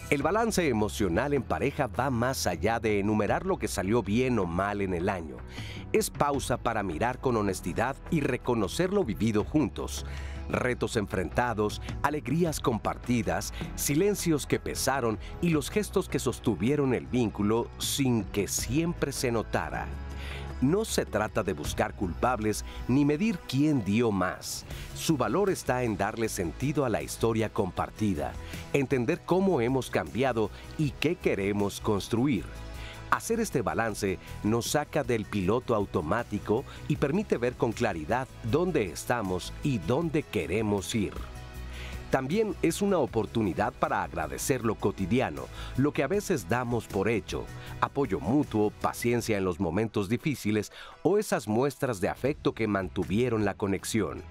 El balance emocional en pareja va más allá de enumerar lo que salió bien o mal en el año. Es pausa para mirar con honestidad y reconocer lo vivido juntos. Retos enfrentados, alegrías compartidas, silencios que pesaron y los gestos que sostuvieron el vínculo sin que siempre se notara. No se trata de buscar culpables ni medir quién dio más. Su valor está en darle sentido a la historia compartida, entender cómo hemos cambiado y qué queremos construir. Hacer este balance nos saca del piloto automático y permite ver con claridad dónde estamos y dónde queremos ir. También es una oportunidad para agradecer lo cotidiano, lo que a veces damos por hecho, apoyo mutuo, paciencia en los momentos difíciles o esas muestras de afecto que mantuvieron la conexión.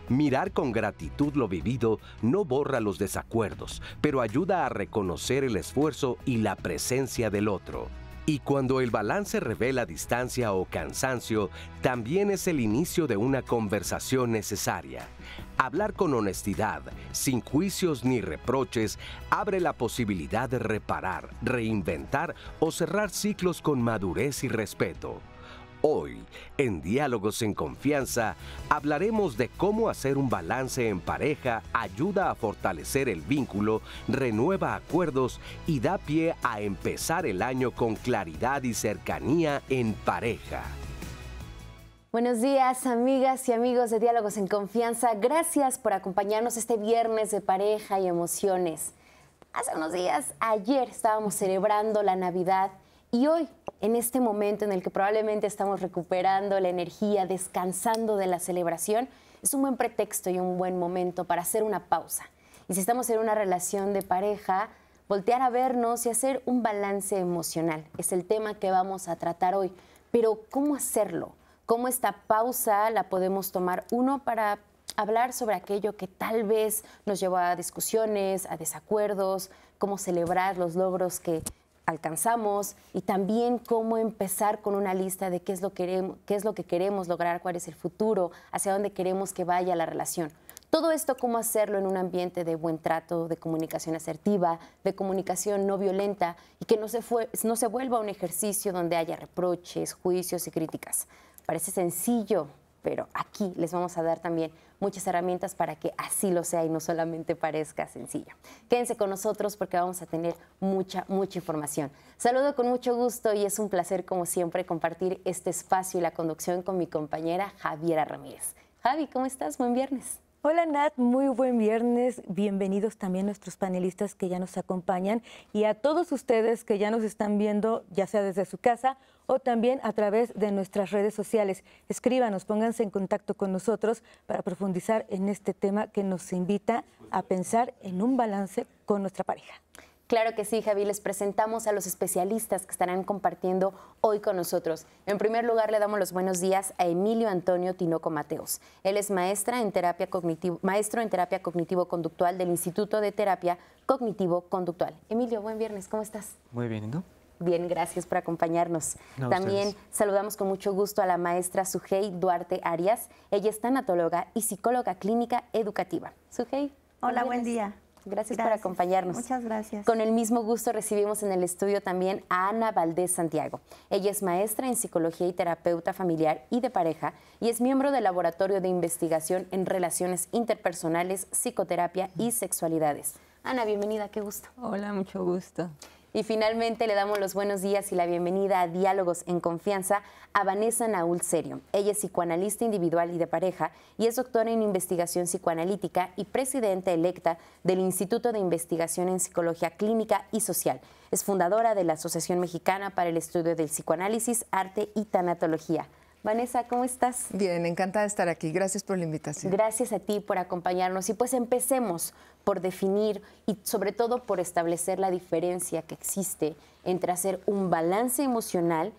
Mirar con gratitud lo vivido no borra los desacuerdos, pero ayuda a reconocer el esfuerzo y la presencia del otro. Y cuando el balance revela distancia o cansancio, también es el inicio de una conversación necesaria. Hablar con honestidad, sin juicios ni reproches, abre la posibilidad de reparar, reinventar o cerrar ciclos con madurez y respeto. Hoy, en Diálogos en Confianza, hablaremos de cómo hacer un balance en pareja ayuda a fortalecer el vínculo, renueva acuerdos y da pie a empezar el año con claridad y cercanía en pareja. Buenos días, amigas y amigos de Diálogos en Confianza. Gracias por acompañarnos este viernes de pareja y emociones. Hace unos días, ayer, estábamos celebrando la Navidad. Y hoy, en este momento en el que probablemente estamos recuperando la energía, descansando de la celebración, es un buen pretexto y un buen momento para hacer una pausa. Y si estamos en una relación de pareja, voltear a vernos y hacer un balance emocional. Es el tema que vamos a tratar hoy. Pero, ¿cómo hacerlo? ¿Cómo esta pausa la podemos tomar? Uno, para hablar sobre aquello que tal vez nos llevó a discusiones, a desacuerdos, cómo celebrar los logros que alcanzamos y también cómo empezar con una lista de qué es lo que queremos lograr, cuál es el futuro, hacia dónde queremos que vaya la relación. Todo esto, cómo hacerlo en un ambiente de buen trato, de comunicación asertiva, de comunicación no violenta y que no se vuelva un ejercicio donde haya reproches, juicios y críticas. Parece sencillo, pero aquí les vamos a dar también muchas herramientas para que así lo sea y no solamente parezca sencillo. Quédense con nosotros porque vamos a tener mucha información. Saludo con mucho gusto y es un placer, como siempre, compartir este espacio y la conducción con mi compañera Javiera Ramírez. Javi, ¿cómo estás? Buen viernes. Hola Nat, muy buen viernes. Bienvenidos también nuestros panelistas que ya nos acompañan y a todos ustedes que ya nos están viendo, ya sea desde su casa o también a través de nuestras redes sociales. Escríbanos, pónganse en contacto con nosotros para profundizar en este tema que nos invita a pensar en un balance con nuestra pareja. Claro que sí, Javi. Les presentamos a los especialistas que estarán compartiendo hoy con nosotros. En primer lugar, le damos los buenos días a Emilio Antonio Tinoco Mateos. Él es maestro en terapia cognitivo-conductual del Instituto de Terapia Cognitivo-Conductual. Emilio, buen viernes. ¿Cómo estás? Muy bien, ¿y tú? Bien, gracias por acompañarnos. No, también ustedes. saludamos con mucho gusto a la maestra Sujei Duarte Arias. Ella es tanatóloga y psicóloga clínica educativa. Sujei. Hola, buen día. Gracias por acompañarnos. Muchas gracias. Con el mismo gusto recibimos en el estudio también a Ana Valdés Santiago. Ella es maestra en psicología y terapeuta familiar y de pareja y es miembro del Laboratorio de Investigación en Relaciones Interpersonales, Psicoterapia y Sexualidades. Ana, bienvenida, qué gusto. Hola, mucho gusto. Y finalmente le damos los buenos días y la bienvenida a Diálogos en Confianza a Vanessa Naúl Serio. Ella es psicoanalista individual y de pareja y es doctora en investigación psicoanalítica y presidenta electa del Instituto de Investigación en Psicología Clínica y Social. Es fundadora de la Asociación Mexicana para el Estudio del Psicoanálisis, Arte y Tanatología. Vanessa, ¿cómo estás? Bien, encantada de estar aquí. Gracias por la invitación. Gracias a ti por acompañarnos. Y pues empecemos por definir y sobre todo por establecer la diferencia que existe entre hacer un balance emocional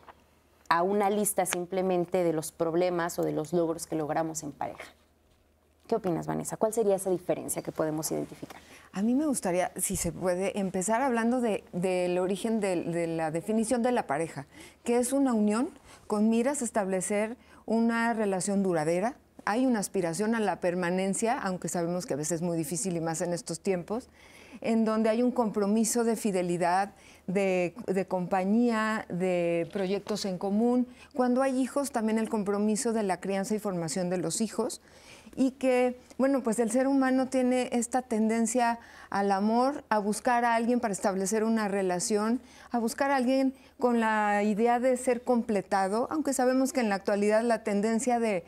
a una lista simplemente de los problemas o de los logros que logramos en pareja. ¿Qué opinas, Vanessa? ¿Cuál sería esa diferencia que podemos identificar? A mí me gustaría, si se puede, empezar hablando del origen de la definición de la pareja, que es una unión con miras a establecer una relación duradera. Hay una aspiración a la permanencia, aunque sabemos que a veces es muy difícil y más en estos tiempos. en donde hay un compromiso de fidelidad, de compañía, de proyectos en común. Cuando hay hijos, también el compromiso de la crianza y formación de los hijos. Y que, bueno, pues el ser humano tiene esta tendencia al amor, a buscar a alguien para establecer una relación, a buscar a alguien con la idea de ser completado, aunque sabemos que en la actualidad la tendencia de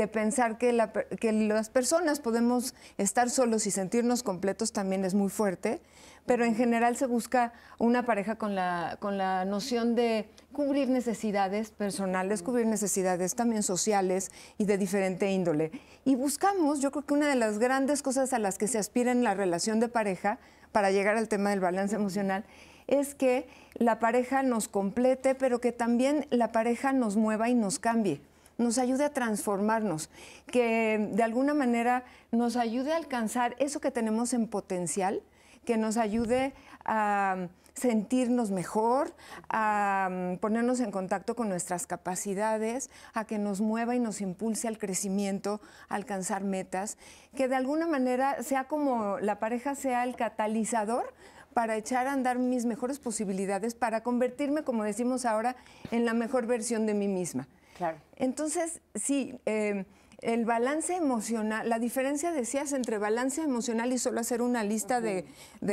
pensar que las personas podemos estar solos y sentirnos completos también es muy fuerte, pero en general se busca una pareja con la noción de cubrir necesidades personales, cubrir necesidades también sociales y de diferente índole. Y buscamos, yo creo que una de las grandes cosas a las que se aspira en la relación de pareja, para llegar al tema del balance emocional, es que la pareja nos complete, pero que también la pareja nos mueva y nos cambie, nos ayude a transformarnos, que de alguna manera nos ayude a alcanzar eso que tenemos en potencial, que nos ayude a sentirnos mejor, a ponernos en contacto con nuestras capacidades, a que nos mueva y nos impulse al crecimiento, a alcanzar metas, que de alguna manera sea como la pareja sea el catalizador para echar a andar mis mejores posibilidades, para convertirme, como decimos ahora, en la mejor versión de mí misma. Claro. Entonces, sí, el balance emocional, la diferencia, decías, entre balance emocional y solo hacer una lista de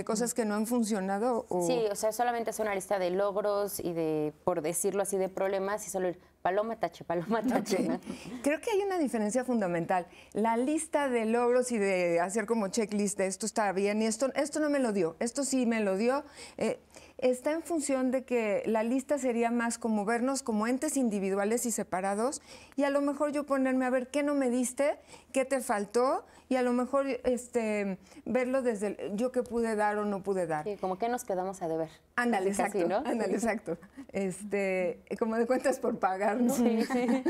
cosas que no han funcionado. Sí, o sea, solamente es una lista de logros y de, por decirlo así, de problemas y solo ir paloma, tache, paloma, tache. Okay. ¿No? Creo que hay una diferencia fundamental. La lista de logros y de hacer como checklist de esto está bien y esto no me lo dio, esto sí me lo dio. Está en función de que la lista sería más como vernos como entes individuales y separados y a lo mejor yo ponerme a ver qué no me diste, qué te faltó y a lo mejor verlo desde yo qué pude dar o no pude dar. Sí, como que nos quedamos a deber. Ándale, exacto, ¿no? ándale, exacto. Como de cuentas por pagar, ¿no? Sí, sí.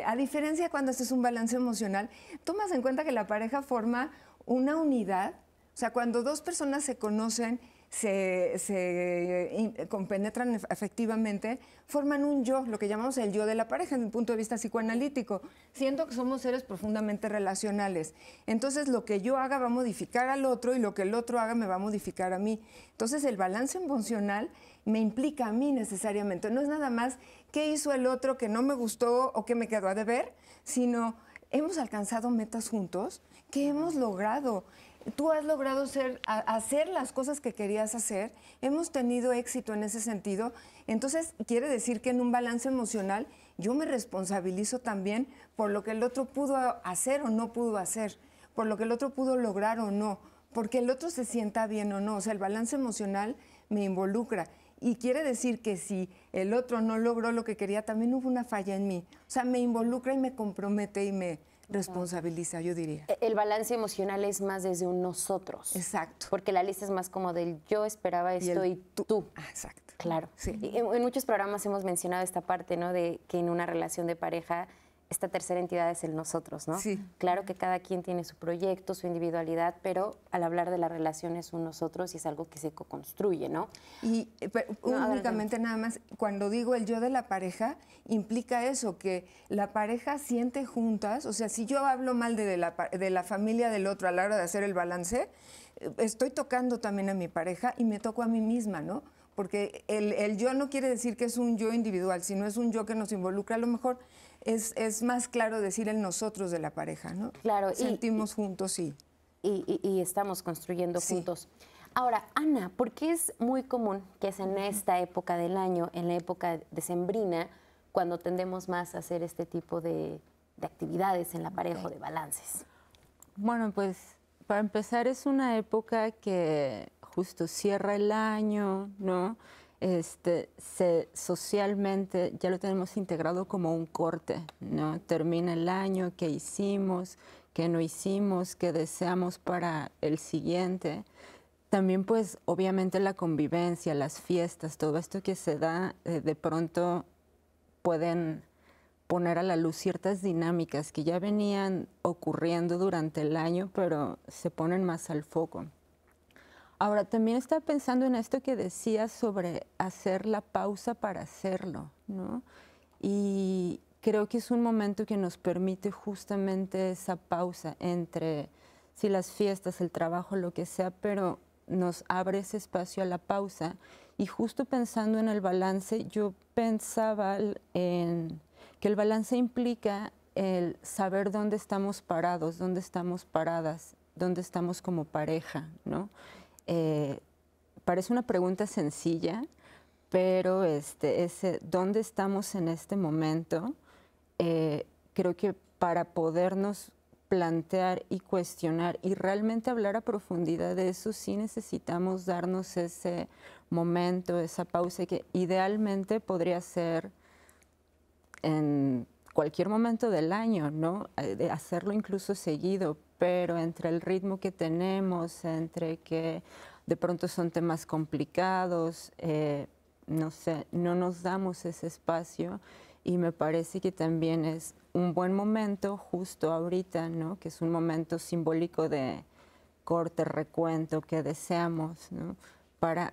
A diferencia cuando haces un balance emocional, tomas en cuenta que la pareja forma una unidad, o sea, cuando dos personas se conocen, se compenetran afectivamente, forman un yo, lo que llamamos el yo de la pareja desde el punto de vista psicoanalítico. Siento que somos seres profundamente relacionales. Entonces, lo que yo haga va a modificar al otro y lo que el otro haga me va a modificar a mí. Entonces, el balance emocional me implica a mí necesariamente. No es nada más qué hizo el otro que no me gustó o que me quedó a deber, sino hemos alcanzado metas juntos, ¿qué hemos logrado? Tú has logrado hacer las cosas que querías hacer, hemos tenido éxito en ese sentido, entonces quiere decir que en un balance emocional yo me responsabilizo también por lo que el otro pudo hacer o no pudo hacer, por lo que el otro pudo lograr o no, porque el otro se sienta bien o no, o sea, el balance emocional me involucra y quiere decir que si el otro no logró lo que quería, también hubo una falla en mí, o sea, me involucra y me compromete y me responsabiliza, yo diría. El balance emocional es más desde un nosotros. Exacto. Porque la lista es más como del yo esperaba esto y tú. Ah, exacto. Claro. Sí. Y en muchos programas hemos mencionado esta parte, ¿no? De que en una relación de pareja esta tercera entidad es el nosotros, ¿no? Sí. Claro que cada quien tiene su proyecto, su individualidad, pero al hablar de la relación es un nosotros y es algo que se co-construye, ¿no? Y únicamente nada más, cuando digo el yo de la pareja, implica eso, que la pareja siente juntas, o sea, si yo hablo mal de la familia del otro a la hora de hacer el balance, estoy tocando también a mi pareja y me toco a mí misma, ¿no? Porque el yo no quiere decir que es un yo individual, sino es un yo que nos involucra. A lo mejor es más claro decir el nosotros de la pareja, ¿no? Claro. Sentimos juntos, sí. Y estamos construyendo juntos. Ahora, Ana, ¿por qué es muy común que es en esta época del año, en la época decembrina, cuando tendemos más a hacer este tipo de actividades en la pareja o de balances? Bueno, pues para empezar es una época que justo cierra el año, ¿no? Socialmente ya lo tenemos integrado como un corte, ¿no? Termina el año, qué hicimos, qué no hicimos, qué deseamos para el siguiente. También pues obviamente la convivencia, las fiestas, todo esto que se da, de pronto pueden poner a la luz ciertas dinámicas que ya venían ocurriendo durante el año, pero se ponen más al foco. Ahora, también estaba pensando en esto que decías sobre hacer la pausa para hacerlo, ¿no? Y creo que es un momento que nos permite justamente esa pausa entre sí, las fiestas, el trabajo, lo que sea, pero nos abre ese espacio a la pausa. Y justo pensando en el balance, yo pensaba en que el balance implica el saber dónde estamos parados, dónde estamos paradas, dónde estamos como pareja, ¿no? Parece una pregunta sencilla, pero ese dónde estamos en este momento, creo que para podernos plantear y cuestionar y realmente hablar a profundidad de eso, sí necesitamos darnos ese momento, esa pausa, que idealmente podría ser en cualquier momento del año, ¿no? De hacerlo incluso seguido, pero entre el ritmo que tenemos, entre que de pronto son temas complicados, no sé, no nos damos ese espacio, y me parece que también es un buen momento justo ahorita, ¿no? Que es un momento simbólico de corte, recuento, que deseamos, ¿no? Para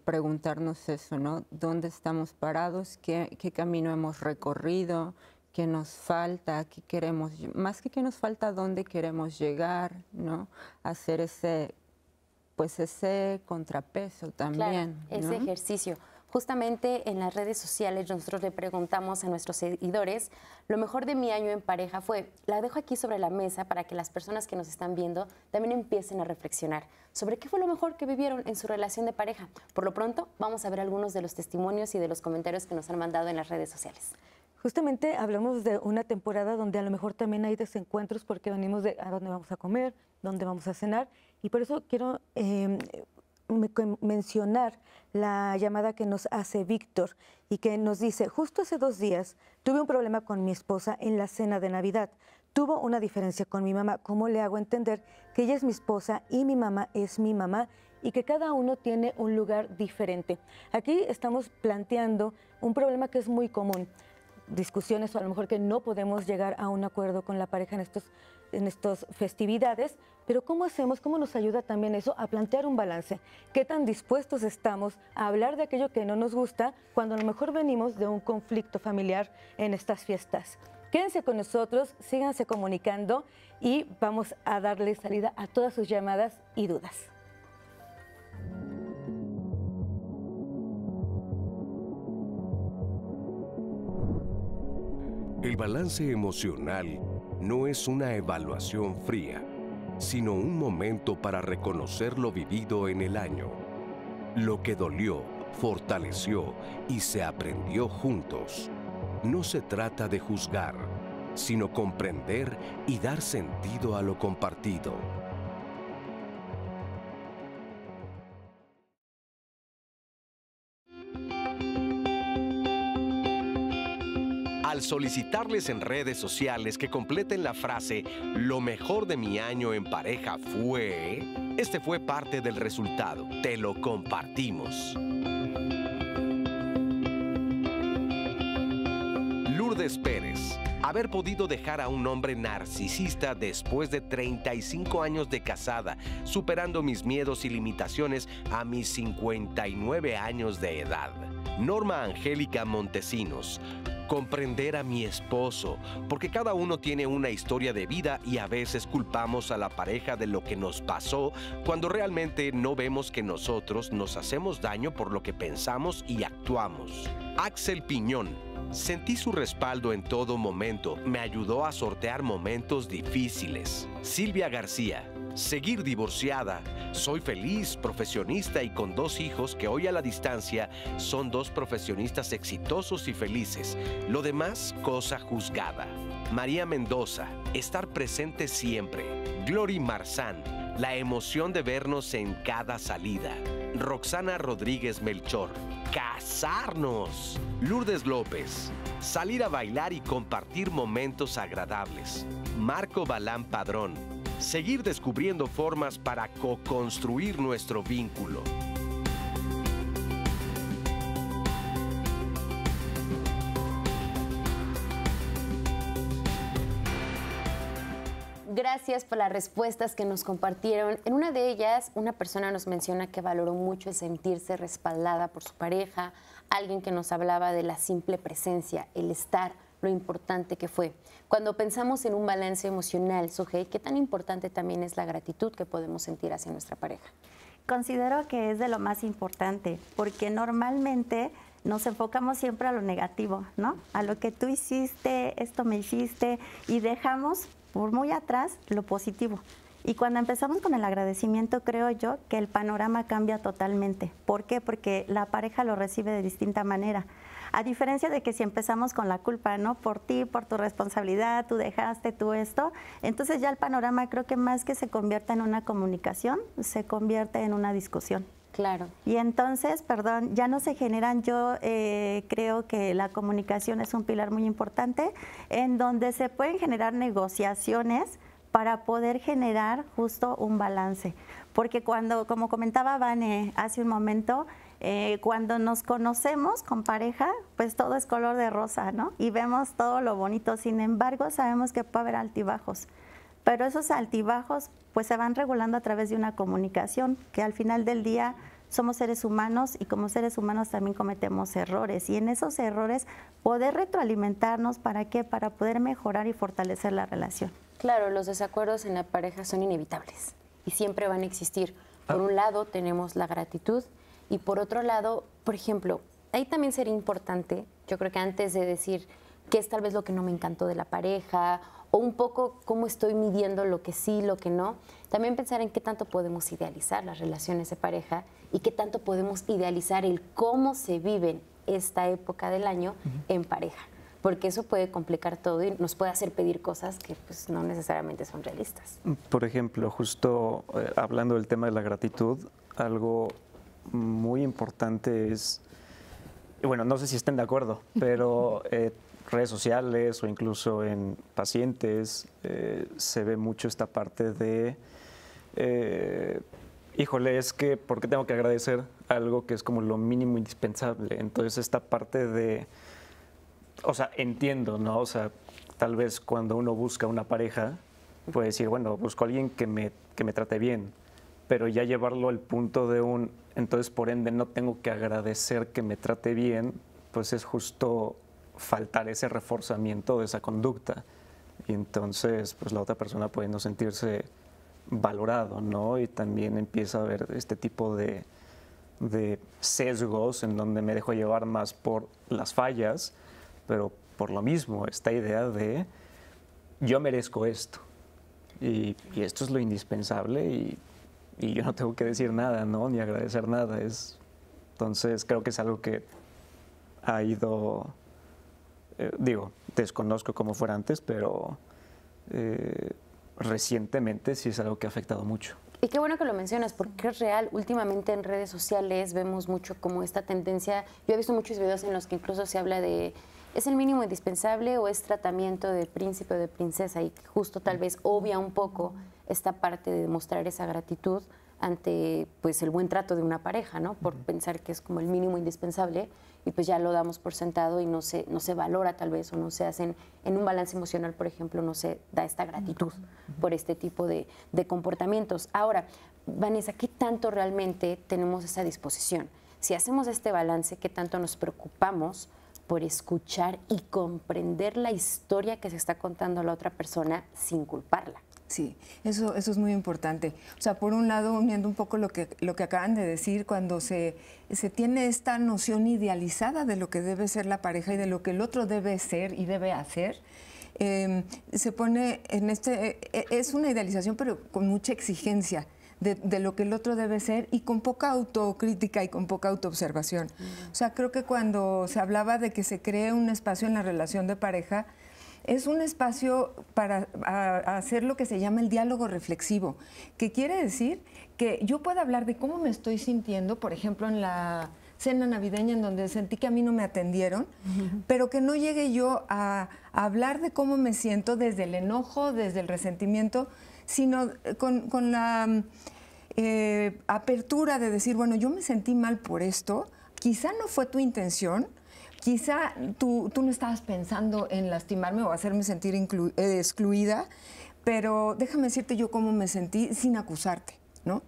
preguntarnos eso, ¿no? ¿Dónde estamos parados? ¿Qué camino hemos recorrido? ¿Qué nos falta? ¿Qué queremos? Más que qué nos falta, ¿dónde queremos llegar? ¿No? Hacer ese, pues ese contrapeso también. Claro, ese ¿no? ejercicio. Justamente en las redes sociales nosotros le preguntamos a nuestros seguidores, lo mejor de mi año en pareja fue, la dejo aquí sobre la mesa para que las personas que nos están viendo también empiecen a reflexionar sobre qué fue lo mejor que vivieron en su relación de pareja. Por lo pronto, vamos a ver algunos de los testimonios y de los comentarios que nos han mandado en las redes sociales. Justamente hablamos de una temporada donde a lo mejor también hay desencuentros porque venimos de a dónde vamos a comer, dónde vamos a cenar, y por eso quiero mencionar la llamada que nos hace Víctor y que nos dice: justo hace 2 días tuve un problema con mi esposa en la cena de Navidad. Tuvo una diferencia con mi mamá. ¿Cómo le hago entender que ella es mi esposa y mi mamá es mi mamá y que cada uno tiene un lugar diferente? Aquí estamos planteando un problema que es muy común. Discusiones o a lo mejor que no podemos llegar a un acuerdo con la pareja en estas festividades, pero ¿cómo hacemos? ¿Cómo nos ayuda también eso a plantear un balance? ¿Qué tan dispuestos estamos a hablar de aquello que no nos gusta cuando a lo mejor venimos de un conflicto familiar en estas fiestas? Quédense con nosotros, síganse comunicando y vamos a darle salida a todas sus llamadas y dudas. El balance emocional no es una evaluación fría, sino un momento para reconocer lo vivido en el año. Lo que dolió, fortaleció y se aprendió juntos. No se trata de juzgar, sino comprender y dar sentido a lo compartido. Al solicitarles en redes sociales que completen la frase "lo mejor de mi año en pareja fue", este fue parte del resultado. Te lo compartimos. Lourdes Pérez. Haber podido dejar a un hombre narcisista después de 35 años de casada, superando mis miedos y limitaciones a mis 59 años de edad. Norma Angélica Montesinos. Comprender a mi esposo, porque cada uno tiene una historia de vida y a veces culpamos a la pareja de lo que nos pasó cuando realmente no vemos que nosotros nos hacemos daño por lo que pensamos y actuamos. Axel Piñón. Sentí su respaldo en todo momento, me ayudó a sortear momentos difíciles. Silvia García. Seguir divorciada. Soy feliz, profesionista y con 2 hijos que hoy a la distancia son 2 profesionistas exitosos y felices. Lo demás, cosa juzgada. María Mendoza. Estar presente siempre. Glory Marzán. La emoción de vernos en cada salida. Roxana Rodríguez Melchor. ¡Casarnos! Lourdes López. Salir a bailar y compartir momentos agradables. Marco Balán Padrón. Seguir descubriendo formas para co-construir nuestro vínculo. Gracias por las respuestas que nos compartieron. En una de ellas, una persona nos menciona que valoró mucho el sentirse respaldada por su pareja, alguien que nos hablaba de la simple presencia, el estar lo importante que fue. Cuando pensamos en un balance emocional, Sogey, ¿qué tan importante también es la gratitud que podemos sentir hacia nuestra pareja? Considero que es de lo más importante, porque normalmente nos enfocamos siempre a lo negativo, ¿no? A lo que tú hiciste, esto me hiciste, y dejamos por muy atrás lo positivo. Y cuando empezamos con el agradecimiento, creo yo que el panorama cambia totalmente. ¿Por qué? Porque la pareja lo recibe de distinta manera. A diferencia de que si empezamos con la culpa, ¿no? Por ti, por tu responsabilidad, tú dejaste, tú esto. Entonces ya el panorama creo que más que se convierta en una comunicación, se convierte en una discusión. Claro. Y entonces, perdón, ya no se generan, yo creo que la comunicación es un pilar muy importante, en donde se pueden generar negociaciones para poder generar justo un balance. Porque cuando, como comentaba Vane hace un momento, cuando nos conocemos con pareja, pues todo es color de rosa, ¿no? Y vemos todo lo bonito. Sin embargo, sabemos que puede haber altibajos. Pero esos altibajos pues se van regulando a través de una comunicación, que al final del día somos seres humanos y como seres humanos también cometemos errores. Y en esos errores poder retroalimentarnos, ¿para qué? Para poder mejorar y fortalecer la relación. Claro, los desacuerdos en la pareja son inevitables y siempre van a existir. Por un lado tenemos la gratitud y por otro lado, por ejemplo, ahí también sería importante, yo creo que antes de decir qué es tal vez lo que no me encantó de la pareja o un poco cómo estoy midiendo lo que sí, lo que no, también pensar en qué tanto podemos idealizar las relaciones de pareja y qué tanto podemos idealizar el cómo se vive esta época del año en pareja. Porque eso puede complicar todo y nos puede hacer pedir cosas que pues, no necesariamente son realistas. Por ejemplo, justo hablando del tema de la gratitud, algo muy importante es, bueno, no sé si estén de acuerdo, pero redes sociales o incluso en pacientes se ve mucho esta parte de, híjole, es que ¿por qué tengo que agradecer algo que es como lo mínimo indispensable? Entonces esta parte de, o sea, entiendo, ¿no? O sea, tal vez cuando uno busca una pareja, puede decir, bueno, busco a alguien que me trate bien, pero ya llevarlo al punto de un, entonces por ende no tengo que agradecer que me trate bien, pues es justo faltar ese reforzamiento de esa conducta. Y entonces, pues la otra persona puede no sentirse valorado, ¿no? Y también empieza a haber este tipo de sesgos en donde me dejo llevar más por las fallas, pero por lo mismo, esta idea de yo merezco esto y esto es lo indispensable y yo no tengo que decir nada, ¿no? Ni agradecer nada. Entonces creo que es algo que ha ido, digo, desconozco cómo fuera antes, pero recientemente sí es algo que ha afectado mucho. Y qué bueno que lo mencionas, porque es real. Últimamente en redes sociales vemos mucho como esta tendencia. Yo he visto muchos videos en los que incluso se habla de ¿es el mínimo indispensable o es tratamiento de príncipe o de princesa? Y justo tal vez obvia un poco esta parte de demostrar esa gratitud ante pues el buen trato de una pareja, ¿no? Por pensar que es como el mínimo indispensable y pues ya lo damos por sentado y no se valora tal vez o no se hacen en un balance emocional, por ejemplo, no se da esta gratitud por este tipo de comportamientos. Ahora, Vanessa, ¿qué tanto realmente tenemos esa disposición? Si hacemos este balance, ¿qué tanto nos preocupamos por escuchar y comprender la historia que se está contando a la otra persona sin culparla? Sí, eso es muy importante. O sea, por un lado, uniendo un poco lo que acaban de decir, cuando se tiene esta noción idealizada de lo que debe ser la pareja y de lo que el otro debe ser y debe hacer, se pone en es una idealización, pero con mucha exigencia de lo que el otro debe ser y con poca autocrítica y con poca autoobservación. O sea, creo que cuando se hablaba de que se cree un espacio en la relación de pareja, es un espacio para hacer lo que se llama el diálogo reflexivo, que quiere decir que yo puedo hablar de cómo me estoy sintiendo, por ejemplo, en la cena navideña en donde sentí que a mí no me atendieron, pero que no llegue yo a hablar de cómo me siento desde el enojo, desde el resentimiento, sino con la apertura de decir, bueno, yo me sentí mal por esto, quizá no fue tu intención, quizá tú no estabas pensando en lastimarme o hacerme sentir excluida, pero déjame decirte yo cómo me sentí sin acusarte, ¿no?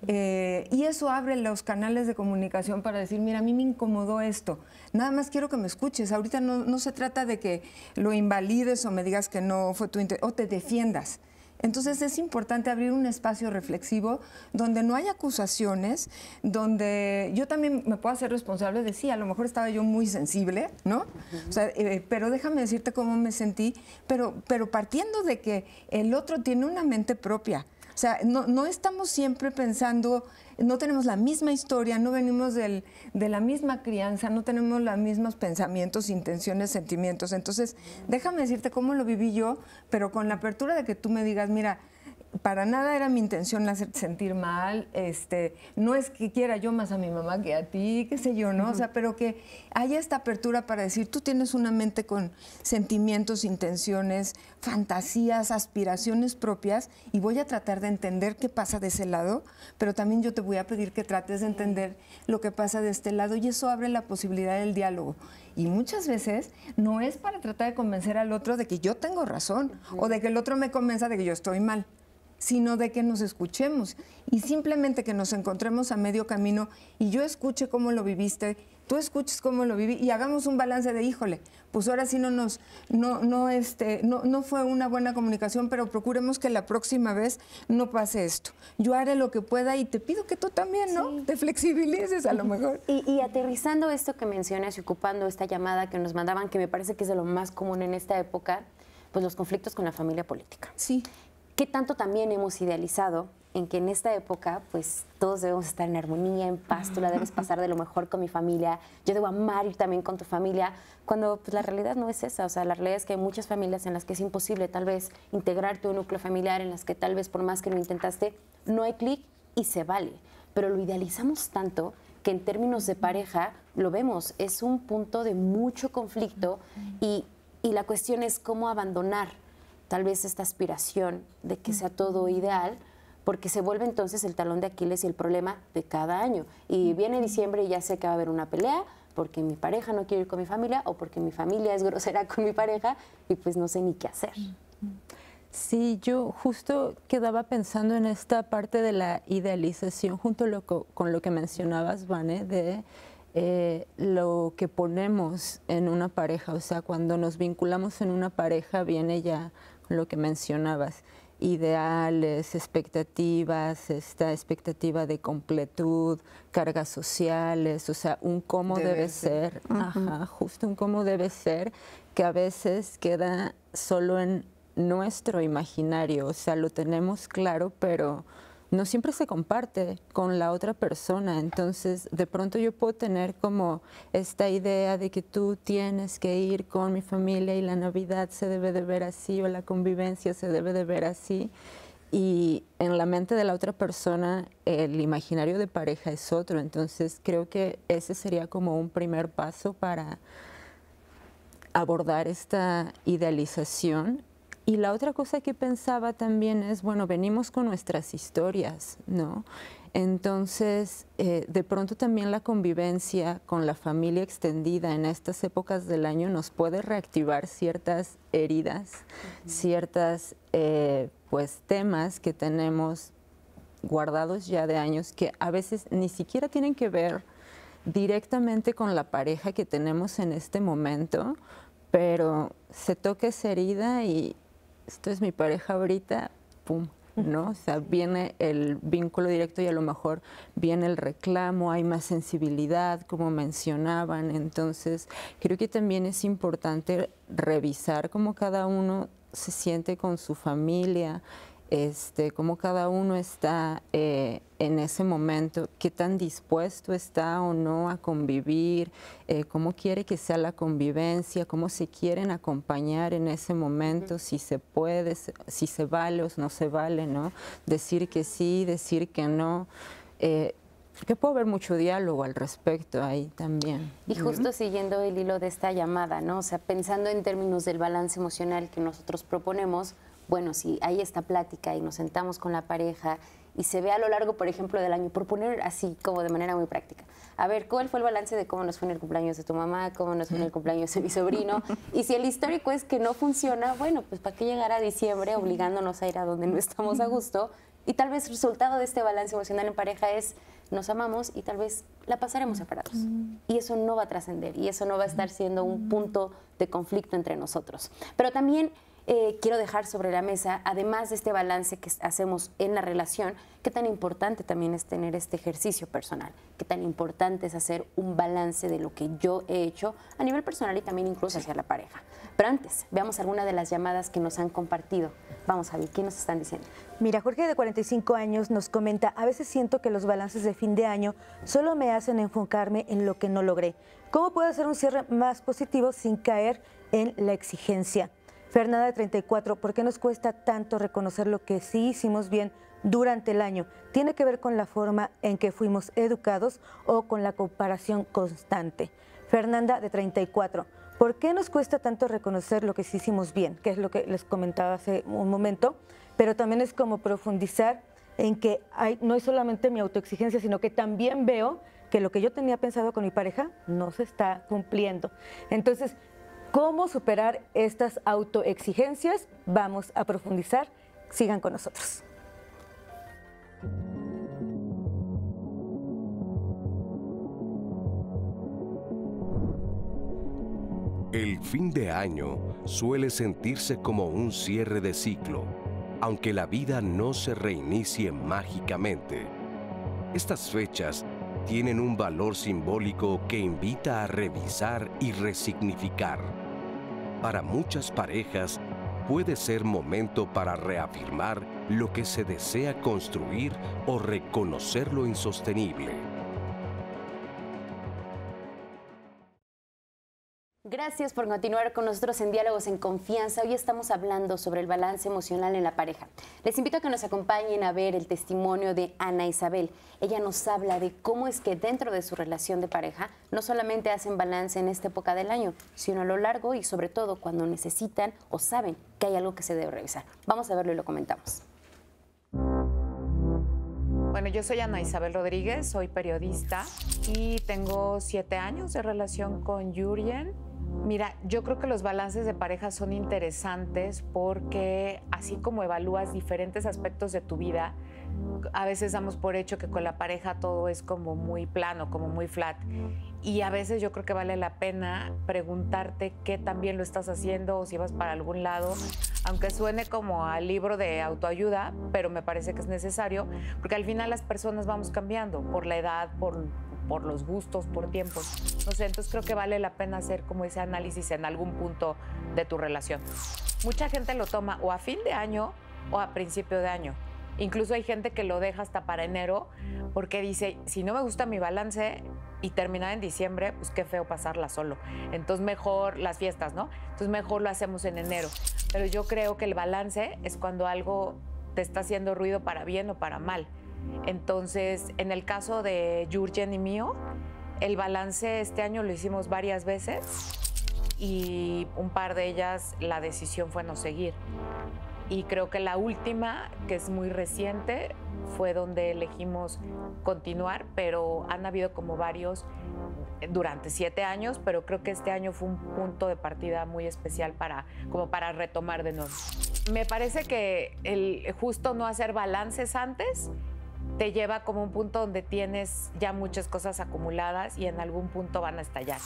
Y eso abre los canales de comunicación para decir, mira, a mí me incomodó esto, nada más quiero que me escuches. Ahorita no se trata de que lo invalides o me digas que no fue tu intención, o te defiendas. Entonces es importante abrir un espacio reflexivo donde no hay acusaciones, donde yo también me puedo hacer responsable de sí, a lo mejor estaba yo muy sensible, ¿no? O sea, pero déjame decirte cómo me sentí, pero partiendo de que el otro tiene una mente propia. O sea, no estamos siempre pensando, no tenemos la misma historia, no venimos de la misma crianza, no tenemos los mismos pensamientos, intenciones, sentimientos. Entonces, déjame decirte cómo lo viví yo, pero con la apertura de que tú me digas, mira, para nada era mi intención hacerte sentir mal, no es que quiera yo más a mi mamá que a ti, qué sé yo, ¿no? O sea, pero que haya esta apertura para decir, tú tienes una mente con sentimientos, intenciones, fantasías, aspiraciones propias y voy a tratar de entender qué pasa de ese lado, pero también yo te voy a pedir que trates de entender lo que pasa de este lado y eso abre la posibilidad del diálogo. Y muchas veces no es para tratar de convencer al otro de que yo tengo razón o de que el otro me convenza de que yo estoy mal, sino de que nos escuchemos y simplemente que nos encontremos a medio camino y yo escuche cómo lo viviste, tú escuches cómo lo viví y hagamos un balance de, híjole, pues ahora sí no fue una buena comunicación, pero procuremos que la próxima vez no pase esto. Yo haré lo que pueda y te pido que tú también, ¿no? Sí. Te flexibilices a lo mejor. Y aterrizando esto que mencionas y ocupando esta llamada que nos mandaban, que me parece que es de lo más común en esta época, pues los conflictos con la familia política. Sí. ¿Qué tanto también hemos idealizado en que en esta época, pues, todos debemos estar en armonía, en paz, tú la debes pasar de lo mejor con mi familia, yo debo amar ir también con tu familia, cuando pues, la realidad no es esa? O sea, la realidad es que hay muchas familias en las que es imposible tal vez integrarte a un núcleo familiar, en las que tal vez por más que lo intentaste, no hay clic y se vale. Pero lo idealizamos tanto que en términos de pareja, lo vemos, es un punto de mucho conflicto y la cuestión es cómo abandonar tal vez esta aspiración de que sea todo ideal, porque se vuelve entonces el talón de Aquiles y el problema de cada año. Y viene diciembre y ya sé que va a haber una pelea porque mi pareja no quiere ir con mi familia o porque mi familia es grosera con mi pareja y pues no sé ni qué hacer. Sí, yo justo quedaba pensando en esta parte de la idealización junto con lo que mencionabas, Vane, de lo que ponemos en una pareja. O sea, cuando nos vinculamos en una pareja viene ya lo que mencionabas, ideales, expectativas, esta expectativa de completud, cargas sociales, o sea, un cómo debe ser, ajá, justo un cómo debe ser, que a veces queda solo en nuestro imaginario, o sea, lo tenemos claro, pero no siempre se comparte con la otra persona. Entonces, de pronto yo puedo tener como esta idea de que tú tienes que ir con mi familia y la Navidad se debe de ver así o la convivencia se debe de ver así. Y en la mente de la otra persona el imaginario de pareja es otro. Entonces, creo que ese sería como un primer paso para abordar esta idealización. Y la otra cosa que pensaba también es, bueno, venimos con nuestras historias, ¿no? Entonces, de pronto también la convivencia con la familia extendida en estas épocas del año nos puede reactivar ciertas heridas, ciertas, pues, temas que tenemos guardados ya de años que a veces ni siquiera tienen que ver directamente con la pareja que tenemos en este momento, pero se toca esa herida y esto es mi pareja ahorita, pum, ¿no? O sea, viene el vínculo directo y a lo mejor viene el reclamo, hay más sensibilidad, como mencionaban. Entonces, creo que también es importante revisar cómo cada uno se siente con su familia, cómo cada uno está en ese momento, qué tan dispuesto está o no a convivir, cómo quiere que sea la convivencia, cómo se quieren acompañar en ese momento, si se puede, si se vale o no se vale, ¿no? Decir que sí, decir que no. Que puede haber mucho diálogo al respecto ahí también. Y justo siguiendo el hilo de esta llamada, ¿no? O sea, pensando en términos del balance emocional que nosotros proponemos, bueno, si hay esta plática y nos sentamos con la pareja y se ve a lo largo, por ejemplo, del año, por poner así como de manera muy práctica, a ver, ¿cuál fue el balance de cómo nos fue en el cumpleaños de tu mamá, cómo nos fue en el cumpleaños de mi sobrino? Y si el histórico es que no funciona, bueno, pues ¿para qué llegar a diciembre obligándonos a ir a donde no estamos a gusto Y tal vez el resultado de este balance emocional en pareja es nos amamos y tal vez la pasaremos separados. Y eso no va a trascender y eso no va a estar siendo un punto de conflicto entre nosotros. Pero también quiero dejar sobre la mesa, además de este balance que hacemos en la relación, qué tan importante también es tener este ejercicio personal, qué tan importante es hacer un balance de lo que yo he hecho a nivel personal y también incluso hacia la pareja. Pero antes, veamos algunas de las llamadas que nos han compartido. Vamos a ver, ¿qué nos están diciendo? Mira, Jorge, de 45 años, nos comenta: a veces siento que los balances de fin de año solo me hacen enfocarme en lo que no logré. ¿Cómo puedo hacer un cierre más positivo sin caer en la exigencia? Fernanda, de 34, ¿por qué nos cuesta tanto reconocer lo que sí hicimos bien durante el año? ¿Tiene que ver con la forma en que fuimos educados o con la comparación constante? Fernanda, de 34, ¿por qué nos cuesta tanto reconocer lo que sí hicimos bien? Que es lo que les comentaba hace un momento, pero también es como profundizar en que no es solamente mi autoexigencia, sino que también veo que lo que yo tenía pensado con mi pareja no se está cumpliendo. Entonces, ¿cómo superar estas autoexigencias? Vamos a profundizar. Sigan con nosotros. El fin de año suele sentirse como un cierre de ciclo, aunque la vida no se reinicie mágicamente. Estas fechas tienen un valor simbólico que invita a revisar y resignificar. Para muchas parejas, puede ser momento para reafirmar lo que se desea construir o reconocer lo insostenible. Gracias por continuar con nosotros en Diálogos en Confianza. Hoy estamos hablando sobre el balance emocional en la pareja. Les invito a que nos acompañen a ver el testimonio de Ana Isabel. Ella nos habla de cómo es que dentro de su relación de pareja no solamente hacen balance en esta época del año, sino a lo largo y sobre todo cuando necesitan o saben que hay algo que se debe revisar. Vamos a verlo y lo comentamos. Bueno, yo soy Ana Isabel Rodríguez, soy periodista y tengo 7 años de relación con Jürgen. Mira, yo creo que los balances de pareja son interesantes porque así como evalúas diferentes aspectos de tu vida, a veces damos por hecho que con la pareja todo es como muy plano, como muy flat. Y a veces yo creo que vale la pena preguntarte qué tan bien lo estás haciendo o si vas para algún lado, aunque suene como al libro de autoayuda, pero me parece que es necesario porque al final las personas vamos cambiando por la edad, por los gustos, por tiempos. No sé, entonces creo que vale la pena hacer como ese análisis en algún punto de tu relación. Mucha gente lo toma o a fin de año o a principio de año. Incluso hay gente que lo deja hasta para enero porque dice, si no me gusta mi balance y terminar en diciembre, pues qué feo pasarla solo. Entonces mejor las fiestas, ¿no? Entonces mejor lo hacemos en enero. Pero yo creo que el balance es cuando algo te está haciendo ruido para bien o para mal. Entonces, en el caso de Jürgen y mío, el balance este año lo hicimos varias veces y un par de ellas la decisión fue no seguir. Y creo que la última, que es muy reciente, fue donde elegimos continuar, pero han habido como varios durante 7 años, pero creo que este año fue un punto de partida muy especial para retomar de nuevo. Me parece que el justo no hacer balances antes te lleva como un punto donde tienes ya muchas cosas acumuladas y en algún punto van a estallar.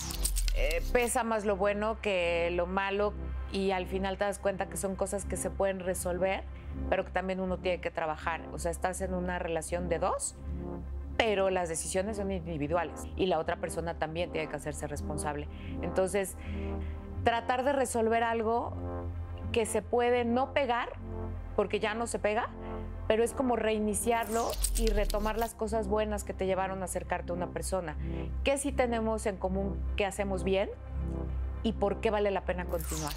Pesa más lo bueno que lo malo y al final te das cuenta que son cosas que se pueden resolver, pero que también uno tiene que trabajar. O sea, estás en una relación de 2, pero las decisiones son individuales y la otra persona también tiene que hacerse responsable. Entonces, tratar de resolver algo que se puede no pegar, porque ya no se pega, pero es como reiniciarlo y retomar las cosas buenas que te llevaron a acercarte a una persona. ¿Qué sí tenemos en común que hacemos bien y por qué vale la pena continuar?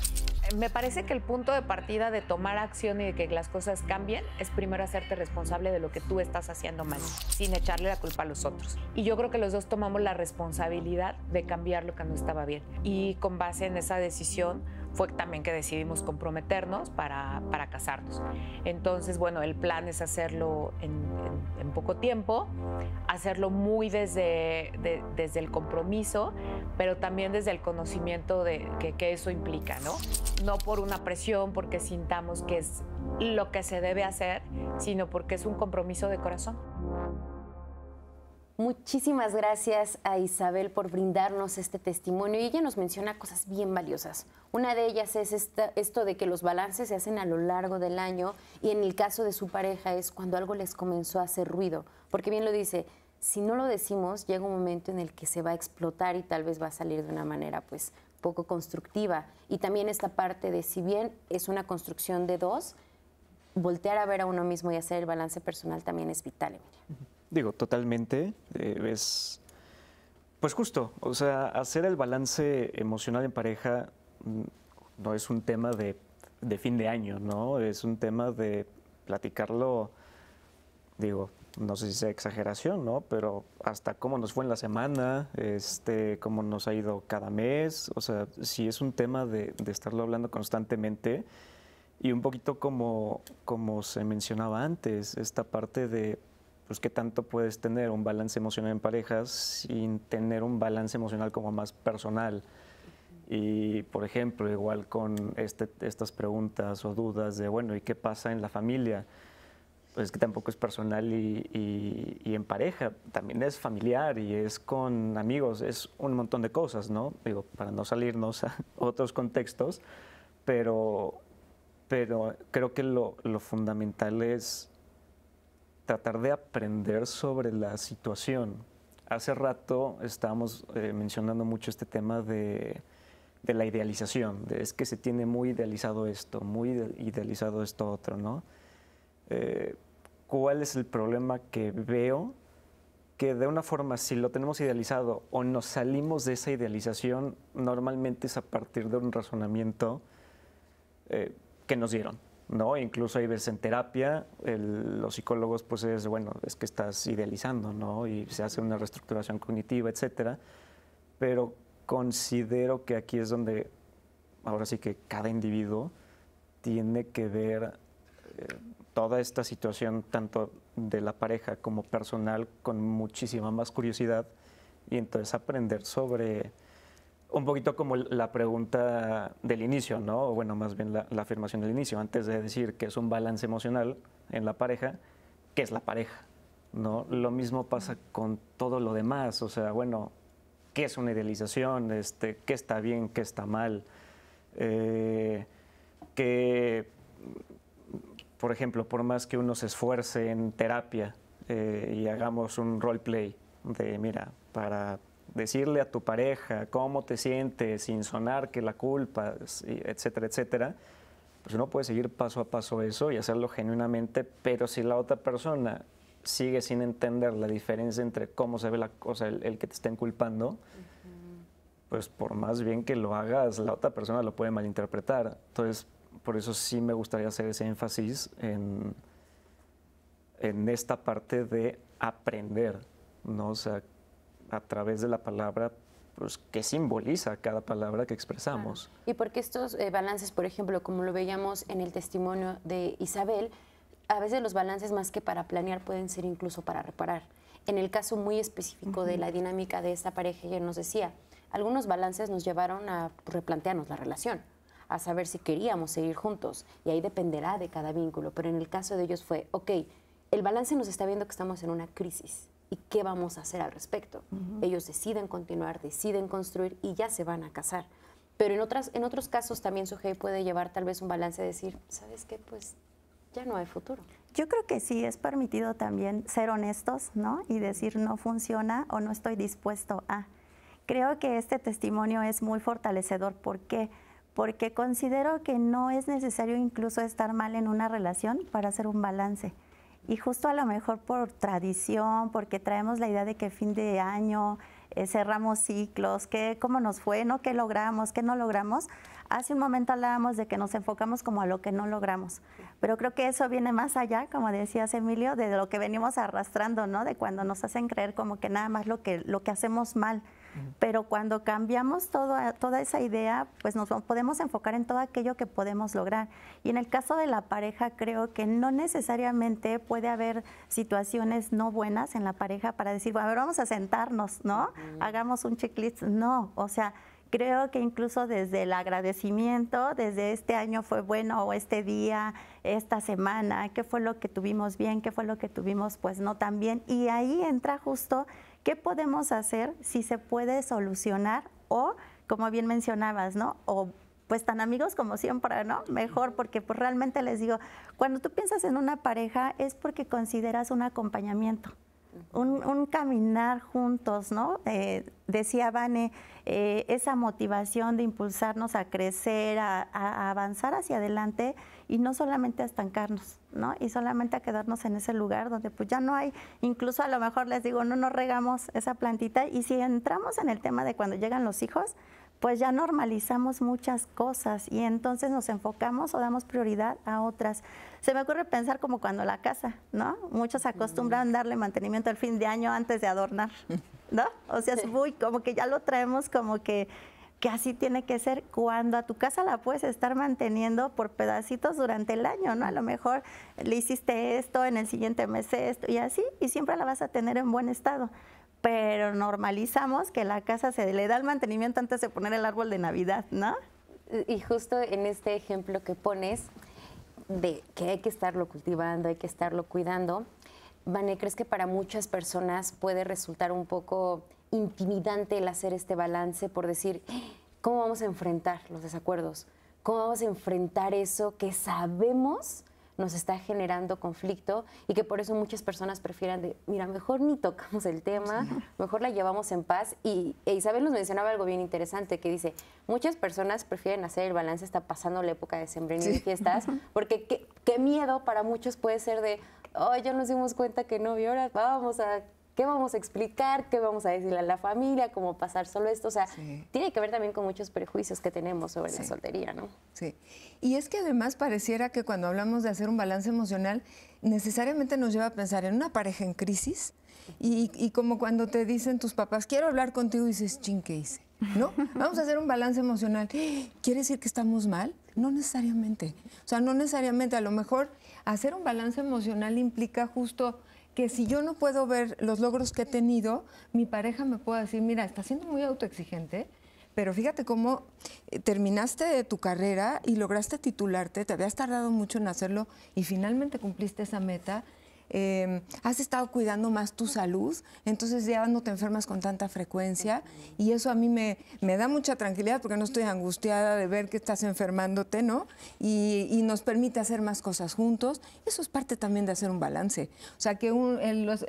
Me parece que el punto de partida de tomar acción y de que las cosas cambien es primero hacerte responsable de lo que tú estás haciendo mal, sin echarle la culpa a los otros. Y yo creo que los dos tomamos la responsabilidad de cambiar lo que no estaba bien. Y con base en esa decisión fue también que decidimos comprometernos para casarnos. Entonces, bueno, el plan es hacerlo en poco tiempo, hacerlo muy desde el compromiso, pero también desde el conocimiento de que eso implica, ¿no? No por una presión, porque sintamos que es lo que se debe hacer, sino porque es un compromiso de corazón. Muchísimas gracias a Isabel por brindarnos este testimonio. Y ella nos menciona cosas bien valiosas. Una de ellas es esto de que los balances se hacen a lo largo del año, y en el caso de su pareja es cuando algo les comenzó a hacer ruido. Porque bien lo dice, si no lo decimos, llega un momento en el que se va a explotar y tal vez va a salir de una manera pues poco constructiva. Y también esta parte de, si bien es una construcción de dos, voltear a ver a uno mismo y hacer el balance personal también es vital, Emilio. Digo, totalmente. Es, pues justo, o sea, hacer el balance emocional en pareja no es un tema de fin de año, ¿no? Es un tema de platicarlo, digo, no sé si sea exageración, ¿no? Pero hasta cómo nos fue en la semana, cómo nos ha ido cada mes. O sea, sí es un tema de estarlo hablando constantemente. Y un poquito como se mencionaba antes, esta parte de pues qué tanto puedes tener un balance emocional en parejas sin tener un balance emocional como más personal. Y, por ejemplo, igual con estas preguntas o dudas de, bueno, ¿y qué pasa en la familia? Pues que tampoco es personal y en pareja, también es familiar y es con amigos, es un montón de cosas, ¿no? Digo, para no salirnos a otros contextos, pero creo que lo fundamental es tratar de aprender sobre la situación. Hace rato estábamos mencionando mucho este tema de la idealización, es que se tiene muy idealizado esto, muy idealizado esto otro, ¿no? ¿Cuál es el problema que veo? Que de una forma, si lo tenemos idealizado o nos salimos de esa idealización, normalmente es a partir de un razonamiento que nos dieron, ¿no? Incluso hay veces en terapia, los psicólogos pues es, bueno, es que estás idealizando, ¿no? Y se hace una reestructuración cognitiva, etcétera, pero considero que aquí es donde ahora sí que cada individuo tiene que ver toda esta situación, tanto de la pareja como personal, con muchísima más curiosidad, y entonces aprender sobre un poquito como la pregunta del inicio, ¿no? O bueno, más bien la afirmación del inicio, antes de decir que es un balance emocional en la pareja, ¿qué es la pareja? ¿No? Lo mismo pasa con todo lo demás, o sea, bueno, ¿qué es una idealización? ¿Qué está bien? ¿Qué está mal? Que, por ejemplo, por más que uno se esfuerce en terapia y hagamos un roleplay de, mira, para decirle a tu pareja cómo te sientes sin sonar que la culpa, etcétera, etcétera, pues uno puede seguir paso a paso eso y hacerlo genuinamente, pero si la otra persona sigue sin entender la diferencia entre cómo se ve la cosa, el que te está inculpando, pues por más bien que lo hagas, la otra persona lo puede malinterpretar. Entonces, por eso sí me gustaría hacer ese énfasis en esta parte de aprender, ¿no? O sea, a través de la palabra, pues, ¿qué simboliza cada palabra que expresamos? Claro. Y porque estos balances, por ejemplo, como lo veíamos en el testimonio de Isabel, a veces los balances más que para planear pueden ser incluso para reparar. En el caso muy específico de la dinámica de esta pareja, ella nos decía, algunos balances nos llevaron a replantearnos la relación, a saber si queríamos seguir juntos, y ahí dependerá de cada vínculo, pero en el caso de ellos fue, ok, el balance nos está viendo que estamos en una crisis, ¿y qué vamos a hacer al respecto? Ellos deciden continuar, deciden construir y ya se van a casar. Pero en otros casos también su jefe puede llevar tal vez un balance de decir, ¿sabes qué? Pues ya no hay futuro. Yo creo que sí es permitido también ser honestos, ¿no? Y decir no funciona o no estoy dispuesto a. Creo que este testimonio es muy fortalecedor. ¿Por qué? Porque considero que no es necesario incluso estar mal en una relación para hacer un balance. Y justo a lo mejor por tradición, porque traemos la idea de que fin de año cerramos ciclos, que cómo nos fue, ¿no? ¿Qué logramos, qué no logramos? Hace un momento hablábamos de que nos enfocamos como a lo que no logramos, pero creo que eso viene más allá, como decías, Emilio, de lo que venimos arrastrando, ¿no? De cuando nos hacen creer como que nada más lo que hacemos mal. Pero cuando cambiamos toda esa idea, pues nos podemos enfocar en todo aquello que podemos lograr. Y en el caso de la pareja, creo que no necesariamente puede haber situaciones no buenas en la pareja para decir, bueno, a ver, vamos a sentarnos, ¿no? Hagamos un checklist. No, o sea, creo que incluso desde el agradecimiento, desde este año fue bueno, o este día, esta semana, qué fue lo que tuvimos bien, qué fue lo que tuvimos pues no tan bien. Y ahí entra justo qué podemos hacer, si se puede solucionar o, como bien mencionabas, ¿no? O pues tan amigos como siempre, ¿no? Mejor, porque pues realmente les digo, cuando tú piensas en una pareja es porque consideras un acompañamiento. Un caminar juntos, ¿no? Decía Vane, esa motivación de impulsarnos a crecer, a avanzar hacia adelante y no solamente a estancarnos, ¿no? Y solamente a quedarnos en ese lugar donde pues ya no hay, incluso a lo mejor les digo, no nos regamos esa plantita, y si entramos en el tema de cuando llegan los hijos, pues ya normalizamos muchas cosas y entonces nos enfocamos o damos prioridad a otras. Se me ocurre pensar como cuando la casa, ¿no? Muchos acostumbran darle mantenimiento al fin de año antes de adornar, ¿no? O sea, es muy como que ya lo traemos como que así tiene que ser, cuando a tu casa la puedes estar manteniendo por pedacitos durante el año, ¿no? A lo mejor le hiciste esto, en el siguiente mes esto y así, y siempre la vas a tener en buen estado. Pero normalizamos que la casa se le da el mantenimiento antes de poner el árbol de Navidad, ¿no? Y justo en este ejemplo que pones de que hay que estarlo cultivando, hay que estarlo cuidando, Vane, ¿crees que para muchas personas puede resultar un poco intimidante el hacer este balance por decir, ¿cómo vamos a enfrentar los desacuerdos? ¿Cómo vamos a enfrentar eso que sabemos nos está generando conflicto y que por eso muchas personas prefieren de, mira, mejor ni tocamos el tema, mejor la llevamos en paz? Y Isabel nos mencionaba algo bien interesante que dice, muchas personas prefieren hacer el balance, está pasando la época de sembrina y fiestas, porque qué miedo para muchos puede ser de, oh, ya nos dimos cuenta que no, y ahora ¿qué vamos a explicar? ¿Qué vamos a decirle a la familia? ¿Cómo pasar solo esto? O sea, tiene que ver también con muchos prejuicios que tenemos sobre la soltería, ¿no? Sí. Y es que además pareciera que cuando hablamos de hacer un balance emocional, necesariamente nos lleva a pensar en una pareja en crisis y como cuando te dicen tus papás, quiero hablar contigo, y dices, chin, ¿qué hice? ¿No? Vamos a hacer un balance emocional. ¿Quiere decir que estamos mal? No necesariamente. O sea, no necesariamente. A lo mejor hacer un balance emocional implica justo que si yo no puedo ver los logros que he tenido, mi pareja me puede decir, mira, estás siendo muy autoexigente, pero fíjate cómo terminaste tu carrera y lograste titularte, te habías tardado mucho en hacerlo y finalmente cumpliste esa meta. Has estado cuidando más tu salud, entonces ya no te enfermas con tanta frecuencia y eso a mí me da mucha tranquilidad porque no estoy angustiada de ver que estás enfermándote, ¿no? Y nos permite hacer más cosas juntos. Eso es parte también de hacer un balance. O sea, que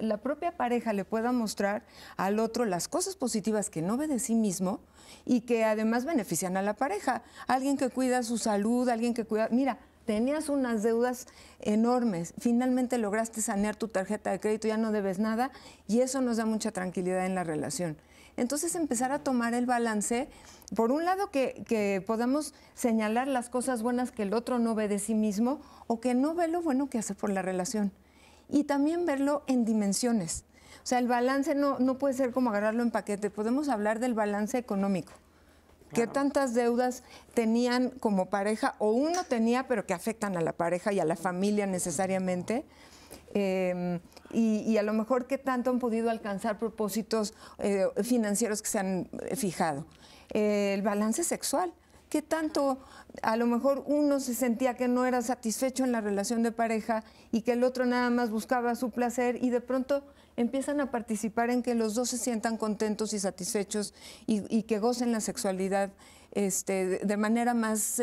la propia pareja le pueda mostrar al otro las cosas positivas que no ve de sí mismo y que además benefician a la pareja. Alguien que cuida su salud, alguien que cuida... Mira, tenías unas deudas enormes, finalmente lograste sanear tu tarjeta de crédito, ya no debes nada y eso nos da mucha tranquilidad en la relación. Entonces empezar a tomar el balance, por un lado que podamos señalar las cosas buenas que el otro no ve de sí mismo o que no ve lo bueno que hace por la relación y también verlo en dimensiones. O sea, el balance no puede ser como agarrarlo en paquete, podemos hablar del balance económico. ¿Qué tantas deudas tenían como pareja o uno tenía pero que afectan a la pareja y a la familia necesariamente? Y a lo mejor qué tanto han podido alcanzar propósitos financieros que se han fijado. El balance sexual. ¿Qué tanto a lo mejor uno se sentía que no era satisfecho en la relación de pareja y que el otro nada más buscaba su placer y de pronto empiezan a participar en que los dos se sientan contentos y satisfechos y que gocen la sexualidad de manera más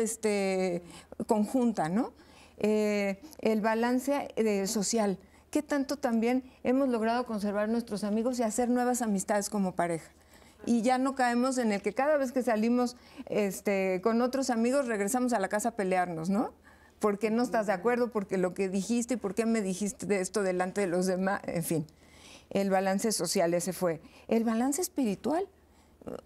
conjunta, ¿no? El balance social. ¿Qué tanto también hemos logrado conservar nuestros amigos y hacer nuevas amistades como pareja? Y ya no caemos en el que cada vez que salimos con otros amigos regresamos a la casa a pelearnos, ¿no? Porque no estás de acuerdo, porque lo que dijiste y por qué me dijiste de esto delante de los demás, en fin. El balance social ese fue. El balance espiritual.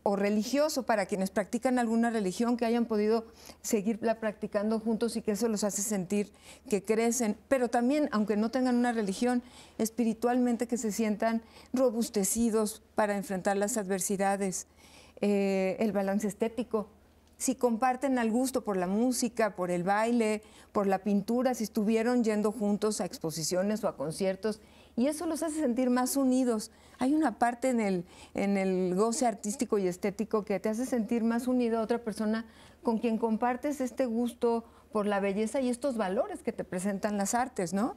o religioso, para quienes practican alguna religión, que hayan podido seguirla practicando juntos y que eso los hace sentir que crecen, pero también, aunque no tengan una religión, espiritualmente que se sientan robustecidos para enfrentar las adversidades. El balance estético. Si comparten el gusto por la música, por el baile, por la pintura, si estuvieron yendo juntos a exposiciones o a conciertos, y eso los hace sentir más unidos. Hay una parte en el goce artístico y estético que te hace sentir más unido a otra persona con quien compartes este gusto por la belleza y estos valores que te presentan las artes, ¿no?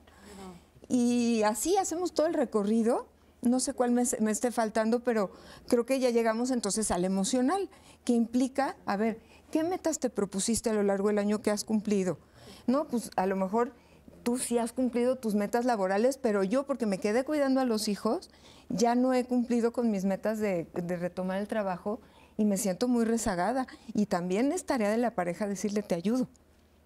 Y así hacemos todo el recorrido. No sé cuál me esté faltando, pero creo que ya llegamos entonces al emocional, que implica, a ver, ¿qué metas te propusiste a lo largo del año que has cumplido? No, pues a lo mejor tú sí has cumplido tus metas laborales, pero yo, porque me quedé cuidando a los hijos, ya no he cumplido con mis metas de retomar el trabajo y me siento muy rezagada. Y también es tarea de la pareja decirle, te ayudo.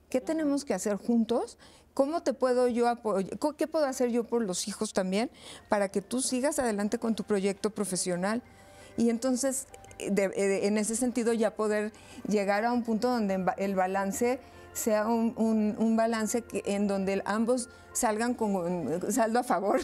¿Qué tenemos que hacer juntos? ¿Cómo te puedo yo apoyar? ¿Qué puedo hacer yo por los hijos también para que tú sigas adelante con tu proyecto profesional? Y entonces, en ese sentido, ya poder llegar a un punto donde el balance sea un balance en donde ambos salgan con un saldo a favor.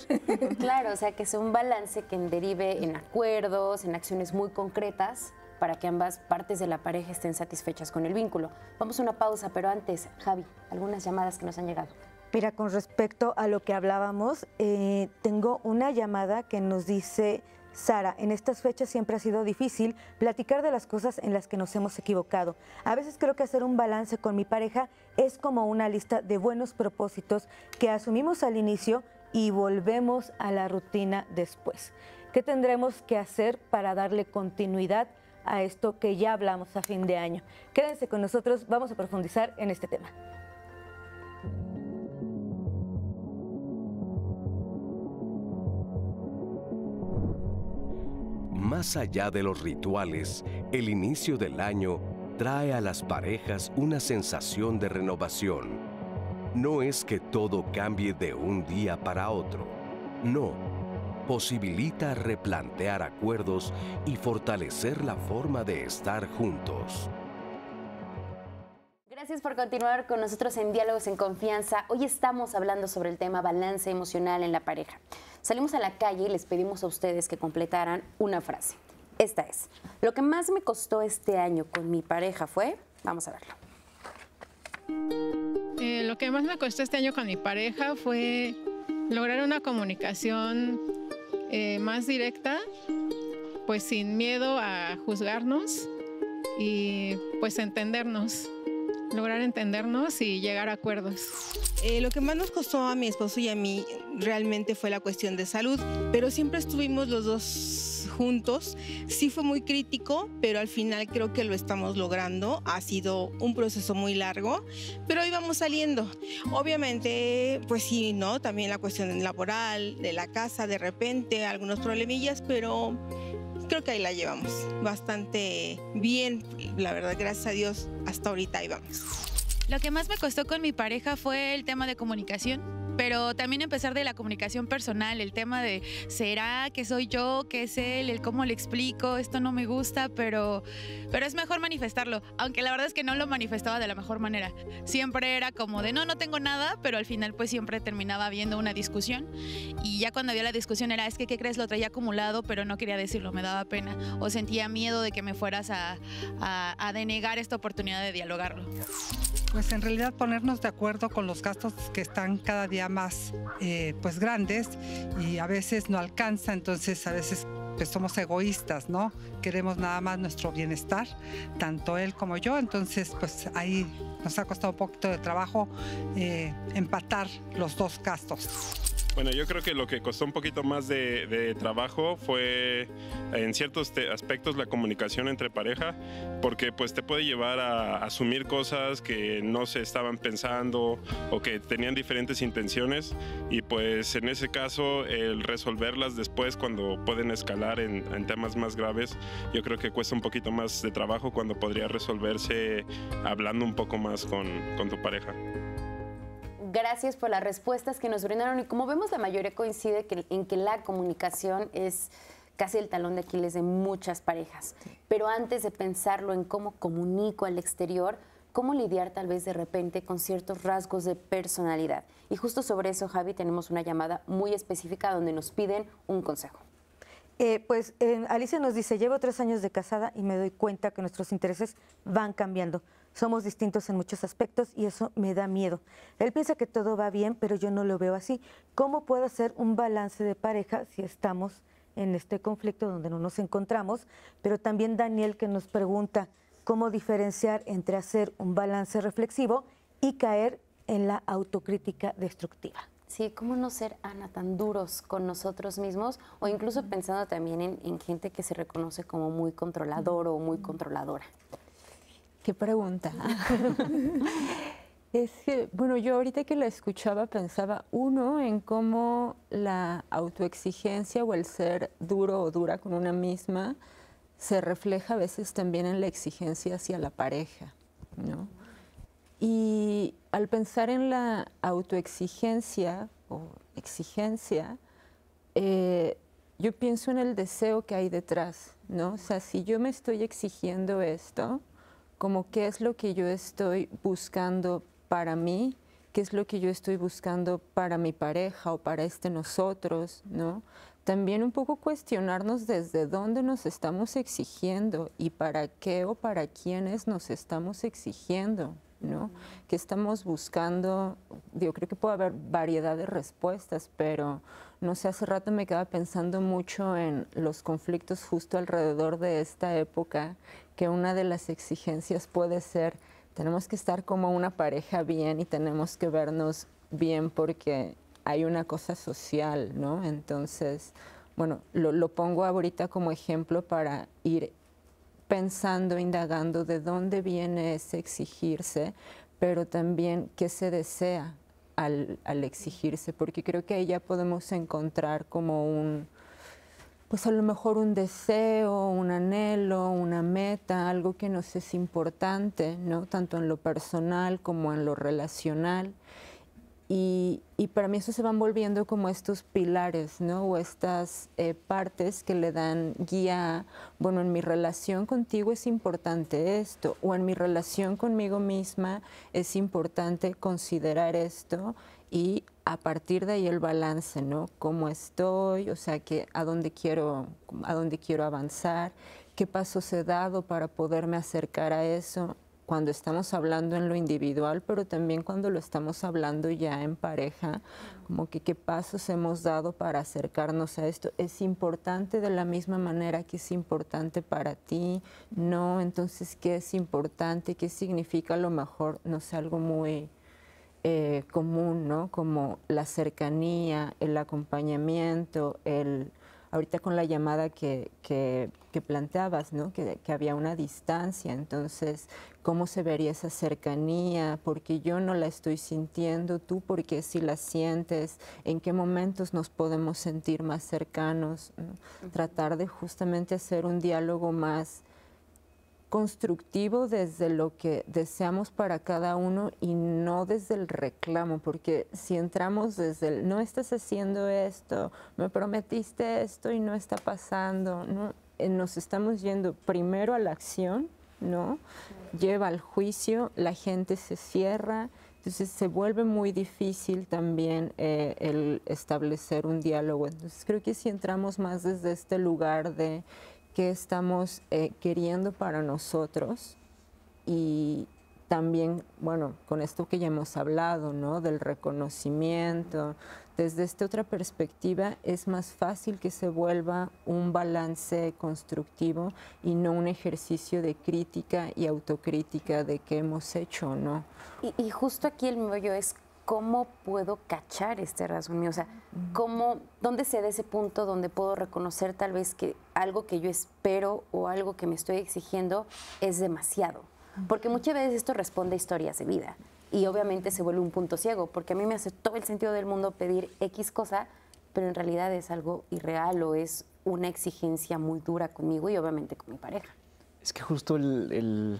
Claro, o sea, que sea un balance que derive en acuerdos, en acciones muy concretas, para que ambas partes de la pareja estén satisfechas con el vínculo. Vamos a una pausa, pero antes, Javi, algunas llamadas que nos han llegado. Mira, con respecto a lo que hablábamos, tengo una llamada que nos dice: Sara, en estas fechas siempre ha sido difícil platicar de las cosas en las que nos hemos equivocado. A veces creo que hacer un balance con mi pareja es como una lista de buenos propósitos que asumimos al inicio y volvemos a la rutina después. ¿Qué tendremos que hacer para darle continuidad a esto que ya hablamos a fin de año? Quédense con nosotros, vamos a profundizar en este tema. Más allá de los rituales, el inicio del año trae a las parejas una sensación de renovación. No es que todo cambie de un día para otro. No. Posibilita replantear acuerdos y fortalecer la forma de estar juntos. Gracias por continuar con nosotros en Diálogos en Confianza. Hoy estamos hablando sobre el tema balance emocional en la pareja. Salimos a la calle y les pedimos a ustedes que completaran una frase. Esta es: lo que más me costó este año con mi pareja fue... Vamos a verlo. Lo que más me costó este año con mi pareja fue lograr una comunicación más directa, pues sin miedo a juzgarnos y pues entendernos. Lograr entendernos y llegar a acuerdos. Lo que más nos costó a mi esposo y a mí realmente fue la cuestión de salud, pero siempre estuvimos los dos juntos. Sí fue muy crítico, pero al final creo que lo estamos logrando. Ha sido un proceso muy largo, pero hoy vamos saliendo. Obviamente, pues sí, ¿no? También la cuestión laboral, de la casa, de repente, algunos problemillas, pero creo que ahí la llevamos bastante bien, la verdad, gracias a Dios, hasta ahorita ahí vamos. Lo que más me costó con mi pareja fue el tema de comunicación, pero también empezar de la comunicación personal, el tema de ¿será que soy yo, que es él, el cómo le explico, esto no me gusta, pero es mejor manifestarlo, aunque la verdad es que no lo manifestaba de la mejor manera. Siempre era como de no tengo nada, pero al final pues siempre terminaba habiendo una discusión y ya cuando había la discusión era, es que ¿qué crees? Lo traía acumulado, pero no quería decirlo, me daba pena o sentía miedo de que me fueras a denegar esta oportunidad de dialogarlo. Pues en realidad ponernos de acuerdo con los gastos que están cada día más pues grandes y a veces no alcanza, entonces a veces pues somos egoístas, ¿no? Queremos nada más nuestro bienestar, tanto él como yo, entonces pues ahí nos ha costado un poquito de trabajo empatar los dos gastos. Bueno, yo creo que lo que costó un poquito más de trabajo fue en ciertos aspectos la comunicación entre pareja, porque pues te puede llevar a asumir cosas que no se estaban pensando o que tenían diferentes intenciones y pues en ese caso el resolverlas después cuando pueden escalar en temas más graves, yo creo que cuesta un poquito más de trabajo cuando podría resolverse hablando un poco más con tu pareja. Gracias por las respuestas que nos brindaron y como vemos la mayoría coincide en que la comunicación es casi el talón de Aquiles de muchas parejas. Sí. Pero antes de pensarlo en cómo comunico al exterior, cómo lidiar tal vez de repente con ciertos rasgos de personalidad. Y justo sobre eso, Javi, tenemos una llamada muy específica donde nos piden un consejo. Alicia nos dice, llevo 3 años de casada y me doy cuenta que nuestros intereses van cambiando. Somos distintos en muchos aspectos y eso me da miedo. Él piensa que todo va bien, pero yo no lo veo así. ¿Cómo puedo hacer un balance de pareja si estamos en este conflicto donde no nos encontramos? Pero también Daniel, que nos pregunta cómo diferenciar entre hacer un balance reflexivo y caer en la autocrítica destructiva. Sí, cómo no ser, Ana, tan duros con nosotros mismos, o incluso pensando también en gente que se reconoce como muy controlador o muy controladora. ¿Qué pregunta? Es que, bueno, yo ahorita que la escuchaba pensaba, uno, en cómo la autoexigencia o el ser duro o dura con una misma se refleja a veces también en la exigencia hacia la pareja, ¿no? Y al pensar en la autoexigencia o exigencia, yo pienso en el deseo que hay detrás, ¿no? O sea, si yo me estoy exigiendo esto, como qué es lo que yo estoy buscando para mí, qué es lo que yo estoy buscando para mi pareja o para nosotros, ¿no? También un poco cuestionarnos desde dónde nos estamos exigiendo y para qué o para quiénes nos estamos exigiendo, ¿no? ¿Qué estamos buscando? Yo creo que puede haber variedad de respuestas, pero no sé, hace rato me quedaba pensando mucho en los conflictos justo alrededor de esta época, que una de las exigencias puede ser, tenemos que estar como una pareja bien y tenemos que vernos bien porque hay una cosa social, ¿no? Entonces, bueno, lo pongo ahorita como ejemplo para ir pensando, indagando de dónde viene ese exigirse, pero también qué se desea al exigirse, porque creo que ahí ya podemos encontrar como pues a lo mejor un deseo, un anhelo, una meta, algo que nos es importante, ¿no? Tanto en lo personal como en lo relacional. Y para mí eso se van volviendo como estos pilares, ¿no? O estas partes que le dan guía. Bueno, en mi relación contigo es importante esto, o en mi relación conmigo misma es importante considerar esto, y a partir de ahí el balance, ¿no? Cómo estoy, o sea, a dónde quiero avanzar, qué pasos he dado para poderme acercar a eso, cuando estamos hablando en lo individual, pero también cuando lo estamos hablando ya en pareja, como que qué pasos hemos dado para acercarnos a esto. ¿Es importante de la misma manera que es importante para ti? No, entonces, ¿qué es importante? ¿Qué significa a lo mejor, no sé, algo muy común, ¿no? Como la cercanía, el acompañamiento, ahorita con la llamada que planteabas, ¿no? Que había una distancia, entonces, ¿cómo se vería esa cercanía? Porque yo no la estoy sintiendo, tú porque sí la sientes, ¿en qué momentos nos podemos sentir más cercanos? ¿No? Tratar de justamente hacer un diálogo más constructivo desde lo que deseamos para cada uno y no desde el reclamo, porque si entramos desde el no estás haciendo esto, me prometiste esto y no está pasando, ¿no? Nos estamos yendo primero a la acción, ¿no? Lleva al juicio, la gente se cierra, entonces se vuelve muy difícil también el establecer un diálogo. Entonces creo que si entramos más desde este lugar de qué estamos queriendo para nosotros, y también, bueno, con esto que ya hemos hablado, ¿no? Del reconocimiento, desde esta otra perspectiva es más fácil que se vuelva un balance constructivo y no un ejercicio de crítica y autocrítica de qué hemos hecho o no. Y justo aquí el meollo es cómo puedo cachar este rasgo mío, o sea, dónde se da ese punto donde puedo reconocer tal vez que algo que yo espero o algo que me estoy exigiendo es demasiado, porque muchas veces esto responde a historias de vida y obviamente se vuelve un punto ciego, porque a mí me hace todo el sentido del mundo pedir X cosa, pero en realidad es algo irreal o es una exigencia muy dura conmigo y obviamente con mi pareja. Es que justo bueno,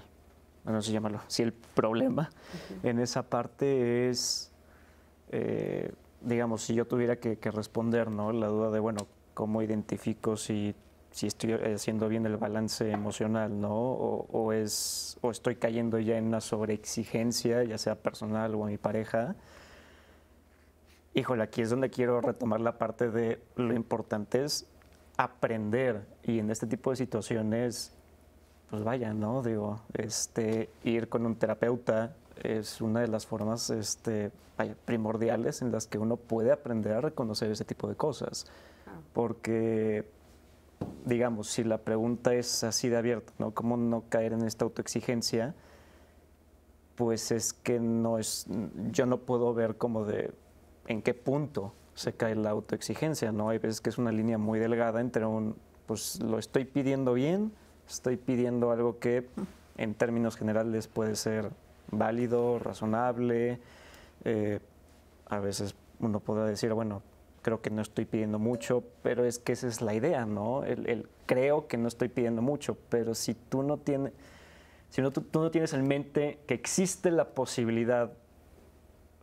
no sé llamarlo, sí, el problema en esa parte es, digamos, si yo tuviera que responder, ¿no? La duda de, bueno, ¿cómo identifico si si estoy haciendo bien el balance emocional, ¿no? O estoy cayendo ya en una sobreexigencia, ya sea personal o a mi pareja. Híjole, aquí es donde quiero retomar la parte de lo importante es aprender, y en este tipo de situaciones, pues vaya, ¿no? Digo, ir con un terapeuta es una de las formas primordiales en las que uno puede aprender a reconocer ese tipo de cosas. Porque, digamos, si la pregunta es así de abierta, ¿no? ¿Cómo no caer en esta autoexigencia? Pues es que yo no puedo ver como de en qué punto se cae la autoexigencia, ¿no? Hay veces que es una línea muy delgada entre pues lo estoy pidiendo bien, estoy pidiendo algo que en términos generales puede ser válido, razonable. A veces uno podrá decir, bueno, creo que no estoy pidiendo mucho, pero es que esa es la idea, ¿no? Creo que no estoy pidiendo mucho, pero si tú no tienes en mente que existe la posibilidad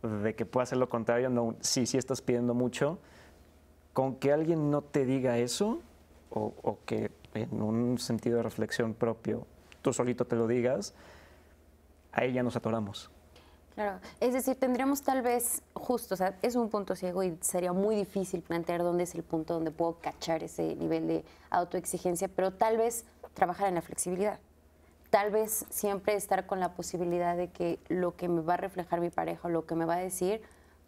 de que pueda ser lo contrario, no, sí estás pidiendo mucho, con que alguien no te diga eso, o que en un sentido de reflexión propio tú solito te lo digas, ahí ya nos atoramos. Claro, es decir, tendríamos tal vez justo, o sea, es un punto ciego y sería muy difícil plantear dónde es el punto donde puedo cachar ese nivel de autoexigencia, pero tal vez trabajar en la flexibilidad. Tal vez siempre estar con la posibilidad de que lo que me va a reflejar mi pareja o lo que me va a decir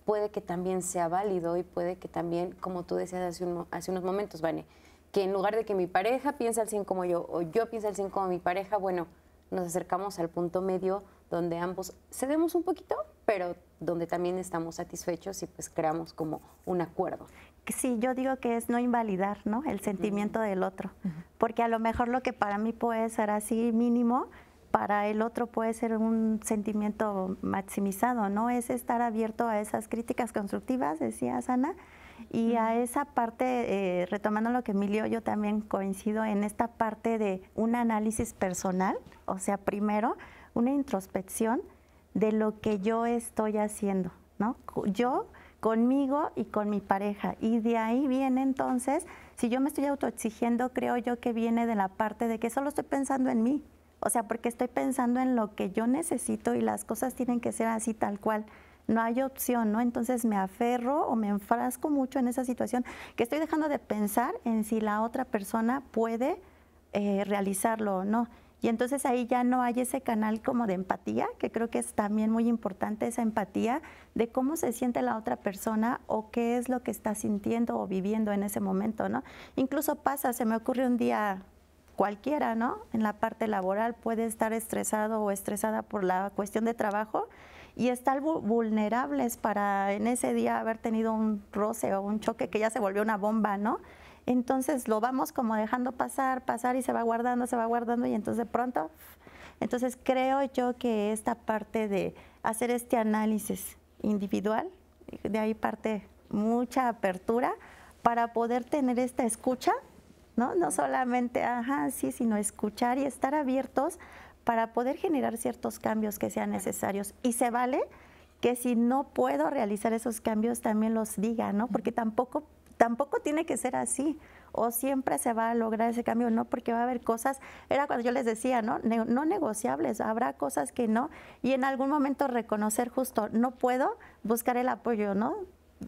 puede que también sea válido y puede que también, como tú decías hace unos momentos, Vane, que en lugar de que mi pareja piense al 100 como yo o yo piense al 100 como mi pareja, bueno, nos acercamos al punto medio donde ambos cedemos un poquito, pero donde también estamos satisfechos y pues creamos como un acuerdo. Sí, yo digo que es no invalidar, ¿no? El sentimiento del otro, porque a lo mejor lo que para mí puede ser así mínimo, para el otro puede ser un sentimiento maximizado, ¿no? Es estar abierto a esas críticas constructivas, decía Ana, y a esa parte, retomando lo que Emilio, yo también coincido en esta parte de un análisis personal, o sea, primero una introspección de lo que yo estoy haciendo, ¿no? Yo conmigo y con mi pareja, y de ahí viene entonces, si yo me estoy autoexigiendo, creo yo que viene de la parte de que solo estoy pensando en mí, o sea, porque estoy pensando en lo que yo necesito y las cosas tienen que ser así tal cual. No hay opción, ¿no? Entonces me aferro o me enfrasco mucho en esa situación que estoy dejando de pensar en si la otra persona puede realizarlo o no. Y entonces ahí ya no hay ese canal como de empatía, que creo que es también muy importante esa empatía de cómo se siente la otra persona o qué es lo que está sintiendo o viviendo en ese momento, ¿no? Incluso pasa, se me ocurre un día cualquiera, ¿no? En la parte laboral puede estar estresado o estresada por la cuestión de trabajo y estar vulnerables para en ese día haber tenido un roce o un choque que ya se volvió una bomba, ¿no? Entonces lo vamos como dejando pasar y se va guardando y entonces de pronto, entonces creo yo que esta parte de hacer este análisis individual, de ahí parte mucha apertura para poder tener esta escucha, ¿no? No solamente, sí, sino escuchar y estar abiertos para poder generar ciertos cambios que sean necesarios. Y se vale que si no puedo realizar esos cambios también los diga, ¿no? Porque tampoco tiene que ser así, o siempre se va a lograr ese cambio, ¿no? Porque va a haber cosas, era cuando yo les decía, ¿no? No negociables, habrá cosas que no, y en algún momento reconocer justo, no puedo, buscar el apoyo, ¿no?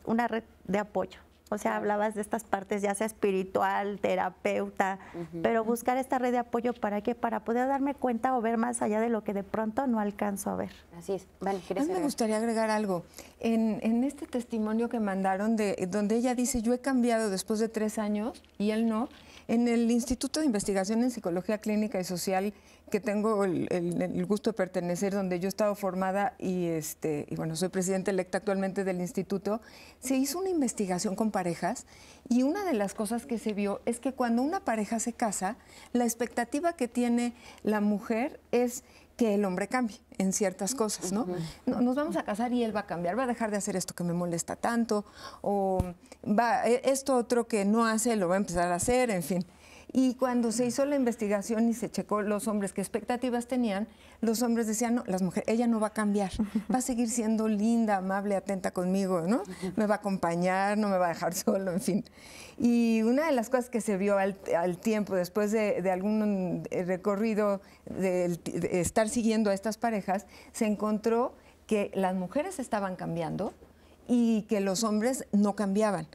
Una red de apoyo. O sea, hablabas de estas partes, ya sea espiritual, terapeuta, pero buscar esta red de apoyo, ¿para qué? Para poder darme cuenta o ver más allá de lo que de pronto no alcanzo a ver. Así es. Vale, a mí me gustaría agregar algo. En este testimonio que mandaron, donde ella dice, yo he cambiado después de 3 años y él no, en el Instituto de Investigación en Psicología Clínica y Social, que tengo el gusto de pertenecer, donde yo he estado formada y bueno, soy presidenta electa actualmente del instituto, se hizo una investigación con parejas y una de las cosas que se vio es que cuando una pareja se casa, la expectativa que tiene la mujer es que el hombre cambie en ciertas cosas, ¿no? Nos vamos a casar y él va a cambiar, va a dejar de hacer esto que me molesta tanto, o esto otro que no hace lo va a empezar a hacer, en fin. Y cuando se hizo la investigación y se checó los hombres qué expectativas tenían, los hombres decían, no, las mujeres, ella no va a cambiar, va a seguir siendo linda, amable, atenta conmigo, ¿no? Me va a acompañar, no me va a dejar solo, en fin. Y una de las cosas que se vio al tiempo, después de algún recorrido de estar siguiendo a estas parejas, se encontró que las mujeres estaban cambiando y que los hombres no cambiaban.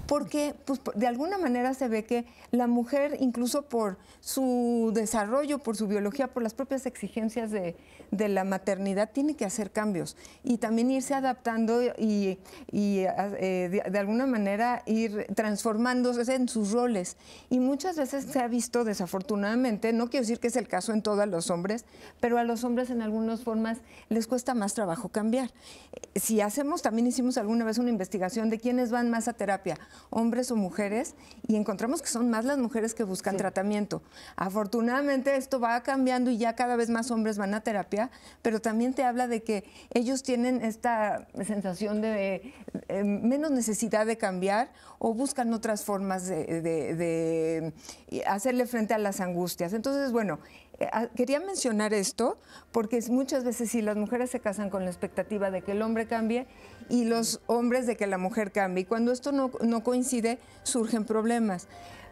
Porque pues, de alguna manera se ve que la mujer, incluso por su desarrollo, por su biología, por las propias exigencias de la maternidad, tiene que hacer cambios y también irse adaptando y de alguna manera ir transformándose en sus roles. Y muchas veces se ha visto, desafortunadamente, no quiero decir que es el caso en todos los hombres, pero a los hombres en algunas formas les cuesta más trabajo cambiar. Si hacemos, también hicimos alguna vez una investigación de quiénes van más a terapia, hombres o mujeres, y encontramos que son más las mujeres que buscan tratamiento. Afortunadamente esto va cambiando y ya cada vez más hombres van a terapia, pero también te habla de que ellos tienen esta sensación de menos necesidad de cambiar o buscan otras formas de hacerle frente a las angustias. Entonces, bueno, quería mencionar esto porque muchas veces sí, las mujeres se casan con la expectativa de que el hombre cambie y los hombres de que la mujer cambie. Y cuando esto no coincide, surgen problemas.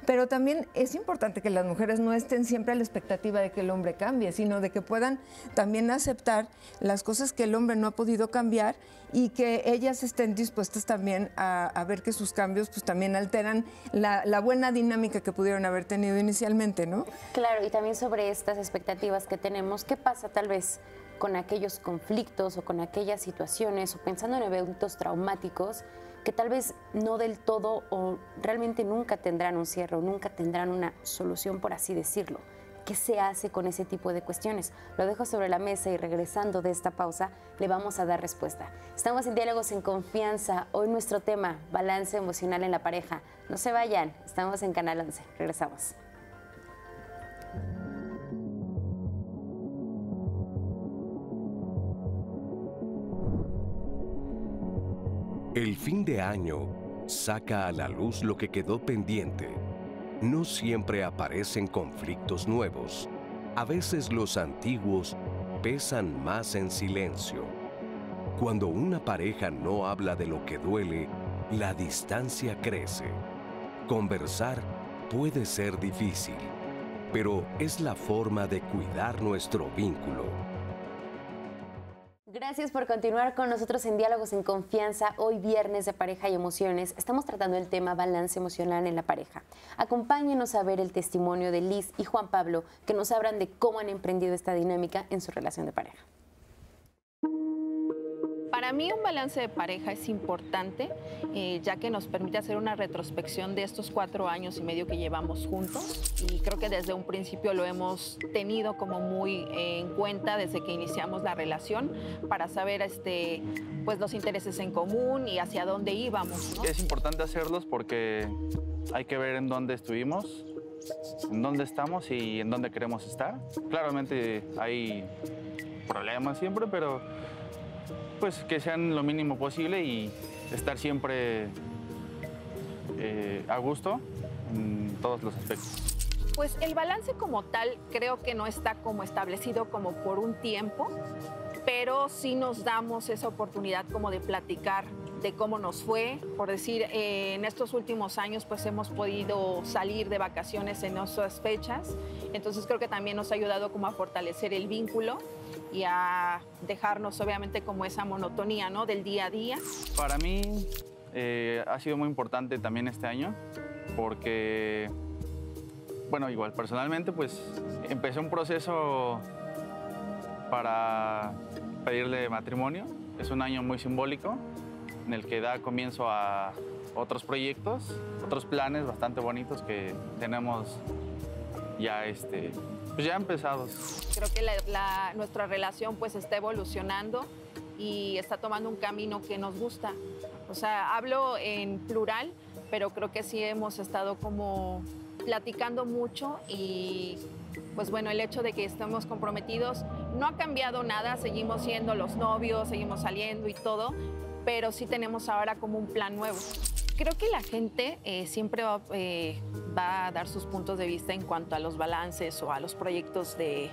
Pero también es importante que las mujeres no estén siempre a la expectativa de que el hombre cambie, sino de que puedan también aceptar las cosas que el hombre no ha podido cambiar y que ellas estén dispuestas también a ver que sus cambios pues también alteran la buena dinámica que pudieron haber tenido inicialmente, ¿no? Claro, y también sobre estas expectativas que tenemos, ¿qué pasa tal vez con aquellos conflictos o con aquellas situaciones o pensando en eventos traumáticos que tal vez no del todo o realmente nunca tendrán un cierre o nunca tendrán una solución, por así decirlo? ¿Qué se hace con ese tipo de cuestiones? Lo dejo sobre la mesa y regresando de esta pausa le vamos a dar respuesta. Estamos en Diálogos en Confianza. Hoy nuestro tema, balance emocional en la pareja. No se vayan, estamos en Canal 11. Regresamos. El fin de año saca a la luz lo que quedó pendiente. No siempre aparecen conflictos nuevos. A veces los antiguos pesan más en silencio. Cuando una pareja no habla de lo que duele, la distancia crece. Conversar puede ser difícil, pero es la forma de cuidar nuestro vínculo. Gracias por continuar con nosotros en Diálogos en Confianza. Hoy viernes de Pareja y Emociones. Estamos tratando el tema balance emocional en la pareja. Acompáñenos a ver el testimonio de Liz y Juan Pablo, que nos hablan de cómo han emprendido esta dinámica en su relación de pareja. Para mí un balance de pareja es importante, ya que nos permite hacer una retrospección de estos 4 años y medio que llevamos juntos, y creo que desde un principio lo hemos tenido como muy en cuenta desde que iniciamos la relación, para saber pues los intereses en común y hacia dónde íbamos, ¿no? Es importante hacerlos porque hay que ver en dónde estuvimos, en dónde estamos y en dónde queremos estar. Claramente hay problemas siempre, pero pues que sean lo mínimo posible y estar siempre a gusto en todos los aspectos. Pues el balance como tal creo que no está como establecido como por un tiempo, pero sí nos damos esa oportunidad como de platicar de cómo nos fue. Por decir, en estos últimos años pues hemos podido salir de vacaciones en esas fechas, entonces creo que también nos ha ayudado como a fortalecer el vínculo y a dejarnos obviamente como esa monotonía, ¿no?, del día a día. Para mí ha sido muy importante también este año porque, bueno, igual personalmente pues empecé un proceso para pedirle matrimonio. Es un año muy simbólico en el que da comienzo a otros proyectos, otros planes bastante bonitos que tenemos ya pues ya empezados. Creo que nuestra relación pues está evolucionando y está tomando un camino que nos gusta. O sea, hablo en plural, pero creo que sí hemos estado como platicando mucho y pues bueno, el hecho de que estemos comprometidos no ha cambiado nada, seguimos siendo los novios, seguimos saliendo y todo, pero sí tenemos ahora como un plan nuevo. Creo que la gente siempre va va a dar sus puntos de vista en cuanto a los balances o a los proyectos de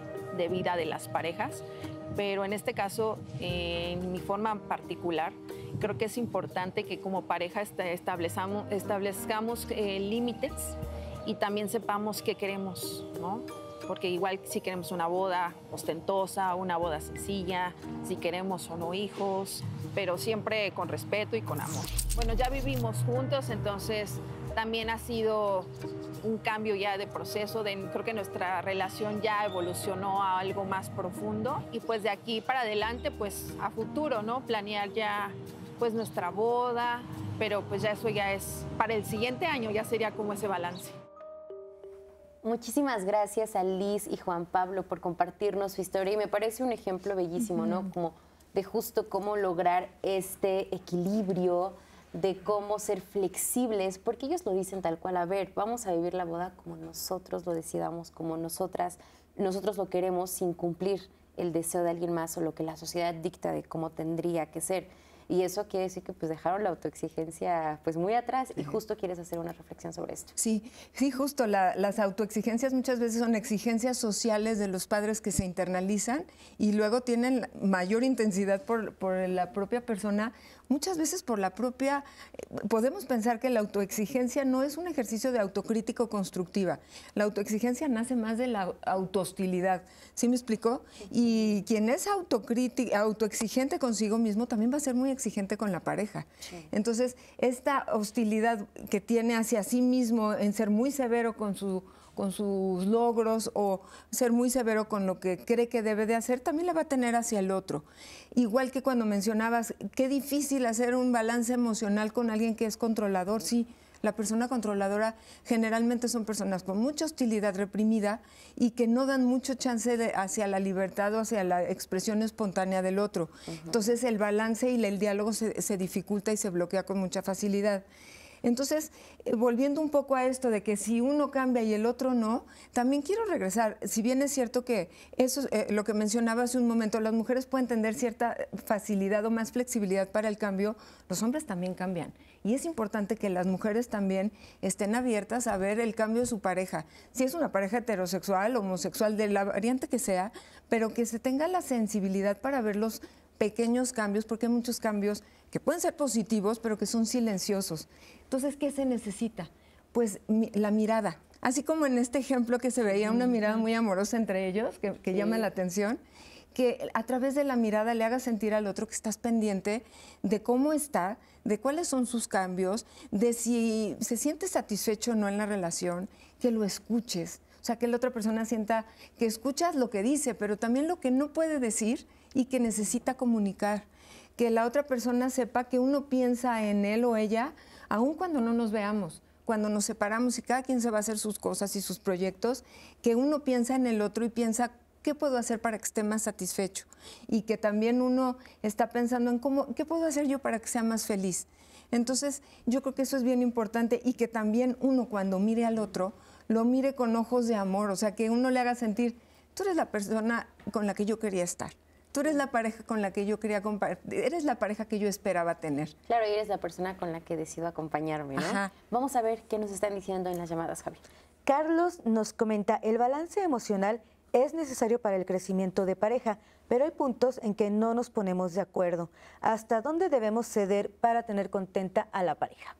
vida de las parejas. Pero en este caso, en mi forma particular, creo que es importante que como pareja establezcamos límites y también sepamos qué queremos, ¿no? Porque igual si queremos una boda ostentosa, una boda sencilla, si queremos o no hijos, pero siempre con respeto y con amor. Bueno, ya vivimos juntos, entonces también ha sido un cambio ya de proceso, creo que nuestra relación ya evolucionó a algo más profundo y pues de aquí para adelante, pues a futuro, ¿no? Planear ya pues nuestra boda, pero pues ya eso ya es para el siguiente año, ya sería como ese balance. Muchísimas gracias a Liz y Juan Pablo por compartirnos su historia y me parece un ejemplo bellísimo, ¿no? Como de justo cómo lograr este equilibrio, de cómo ser flexibles, porque ellos lo dicen tal cual, a ver, vamos a vivir la boda como nosotros lo decidamos, como nosotros lo queremos sin cumplir el deseo de alguien más o lo que la sociedad dicta de cómo tendría que ser. Y eso quiere decir que pues dejaron la autoexigencia pues muy atrás y justo quieres hacer una reflexión sobre esto. Sí, justo las autoexigencias muchas veces son exigencias sociales de los padres que se internalizan y luego tienen mayor intensidad por la propia persona, muchas veces por la propia... Podemos pensar que la autoexigencia no es un ejercicio de autocrítica constructiva. La autoexigencia nace más de la autohostilidad. ¿Sí me explicó? Y quien es autoexigente consigo mismo también va a ser muy exigente con la pareja. Sí. Entonces, esta hostilidad que tiene hacia sí mismo en ser muy severo con sus logros o ser muy severo con lo que cree que debe de hacer, también la va a tener hacia el otro. Igual que cuando mencionabas, qué difícil hacer un balance emocional con alguien que es controlador. Sí, la persona controladora generalmente son personas con mucha hostilidad reprimida y que no dan mucho chance hacia la libertad o hacia la expresión espontánea del otro. Entonces el balance y el diálogo se dificulta y se bloquea con mucha facilidad. Entonces, volviendo un poco a esto de que si uno cambia y el otro no, también quiero regresar, si bien es cierto que eso lo que mencionaba hace un momento, las mujeres pueden tener cierta facilidad o más flexibilidad para el cambio, los hombres también cambian. Y es importante que las mujeres también estén abiertas a ver el cambio de su pareja. Si es una pareja heterosexual, homosexual, de la variante que sea, pero que se tenga la sensibilidad para ver los pequeños cambios, porque hay muchos cambios que pueden ser positivos, pero que son silenciosos. Entonces, ¿qué se necesita? Pues la mirada. Así como en este ejemplo que se veía una mirada muy amorosa entre ellos, que llama la atención, que a través de la mirada le hagas sentir al otro que estás pendiente de cómo está, de cuáles son sus cambios, de si se siente satisfecho o no en la relación, que lo escuches. O sea, que la otra persona sienta que escuchas lo que dice, pero también lo que no puede decir y que necesita comunicar. Que la otra persona sepa que uno piensa en él o ella, aun cuando no nos veamos, cuando nos separamos y cada quien se va a hacer sus cosas y sus proyectos, que uno piensa en el otro y piensa, ¿qué puedo hacer para que esté más satisfecho? Y que también uno está pensando en ¿qué puedo hacer yo para que sea más feliz? Entonces, yo creo que eso es bien importante y que también uno cuando mire al otro, lo mire con ojos de amor, o sea, que uno le haga sentir, tú eres la persona con la que yo quería estar. Tú eres la pareja con la que yo quería compartir, eres la pareja que yo esperaba tener. Claro, y eres la persona con la que decido acompañarme, ¿no? Ajá. Vamos a ver qué nos están diciendo en las llamadas, Javi. Carlos nos comenta, el balance emocional es necesario para el crecimiento de pareja, pero hay puntos en que no nos ponemos de acuerdo. ¿Hasta dónde debemos ceder para tener contenta a la pareja?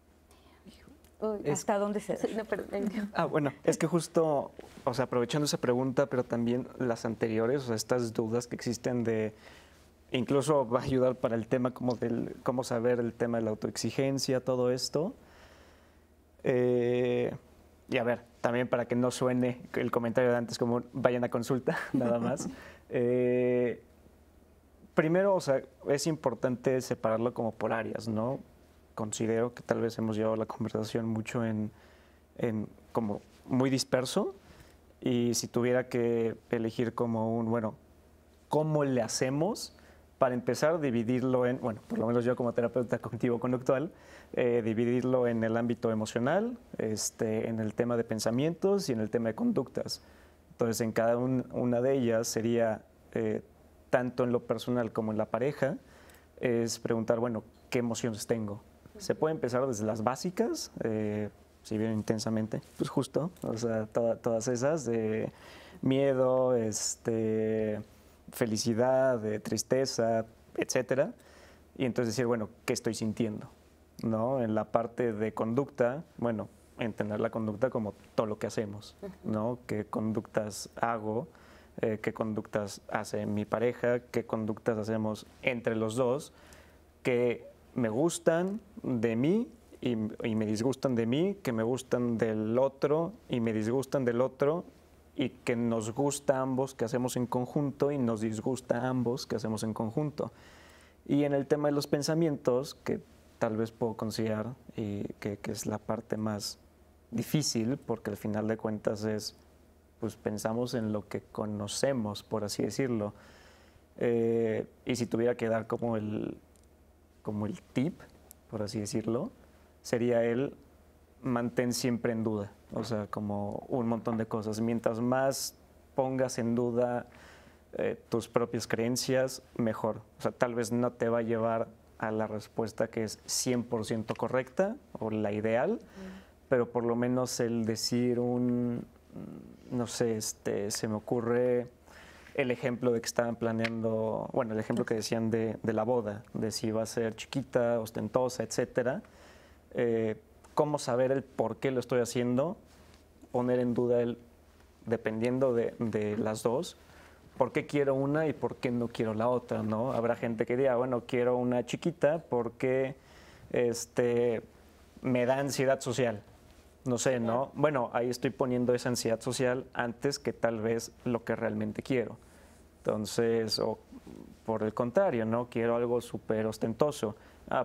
¿Hasta dónde ceder? No, bueno, es que justo, o sea, aprovechando esa pregunta, pero también las anteriores, o sea, estas dudas que existen de, incluso va a ayudar para el tema como del, cómo saber el tema de la autoexigencia, todo esto. Y a ver, también para que no suene el comentario de antes como vayan a consulta, nada más. Primero, o sea, es importante separarlo como por áreas, ¿no? Considero que tal vez hemos llevado la conversación mucho en como muy disperso y si tuviera que elegir como bueno, ¿cómo le hacemos? Para empezar, dividirlo en, bueno, por lo menos yo como terapeuta cognitivo-conductual, dividirlo en el ámbito emocional, en el tema de pensamientos y en el tema de conductas. Entonces, en cada una de ellas sería, tanto en lo personal como en la pareja, es preguntar, bueno, ¿qué emociones tengo? Se puede empezar desde las básicas, si bien intensamente, pues justo, o sea, todas esas de miedo, felicidad, de tristeza, etcétera. Y entonces decir, bueno, ¿qué estoy sintiendo? ¿No? En la parte de conducta, bueno, entender la conducta como todo lo que hacemos, ¿no? ¿Qué conductas hago? ¿Qué conductas hace mi pareja? ¿Qué conductas hacemos entre los dos? Que me gustan de mí y me disgustan de mí, que me gustan del otro y me disgustan del otro, y que nos gusta a ambos que hacemos en conjunto y nos disgusta a ambos que hacemos en conjunto. Y en el tema de los pensamientos, que tal vez puedo considerar y que es la parte más difícil, porque al final de cuentas pues pensamos en lo que conocemos, por así decirlo. Y si tuviera que dar como el tip, por así decirlo, sería el mantén siempre en duda, o sea, como un montón de cosas. Mientras más pongas en duda tus propias creencias, mejor. O sea, tal vez no te va a llevar a la respuesta que es 100% correcta o la ideal, pero por lo menos el decir no sé, se me ocurre el ejemplo de que estaban planeando, bueno, el ejemplo que decían de la boda, de si iba a ser chiquita, ostentosa, etcétera. Cómo saber el por qué lo estoy haciendo, poner en duda dependiendo de las dos, por qué quiero una y por qué no quiero la otra, ¿no? Habrá gente que diga, bueno, quiero una chiquita porque me da ansiedad social. No sé, ¿no? Bueno, ahí estoy poniendo esa ansiedad social antes que tal vez lo que realmente quiero. Entonces, o por el contrario, ¿no? Quiero algo súper ostentoso.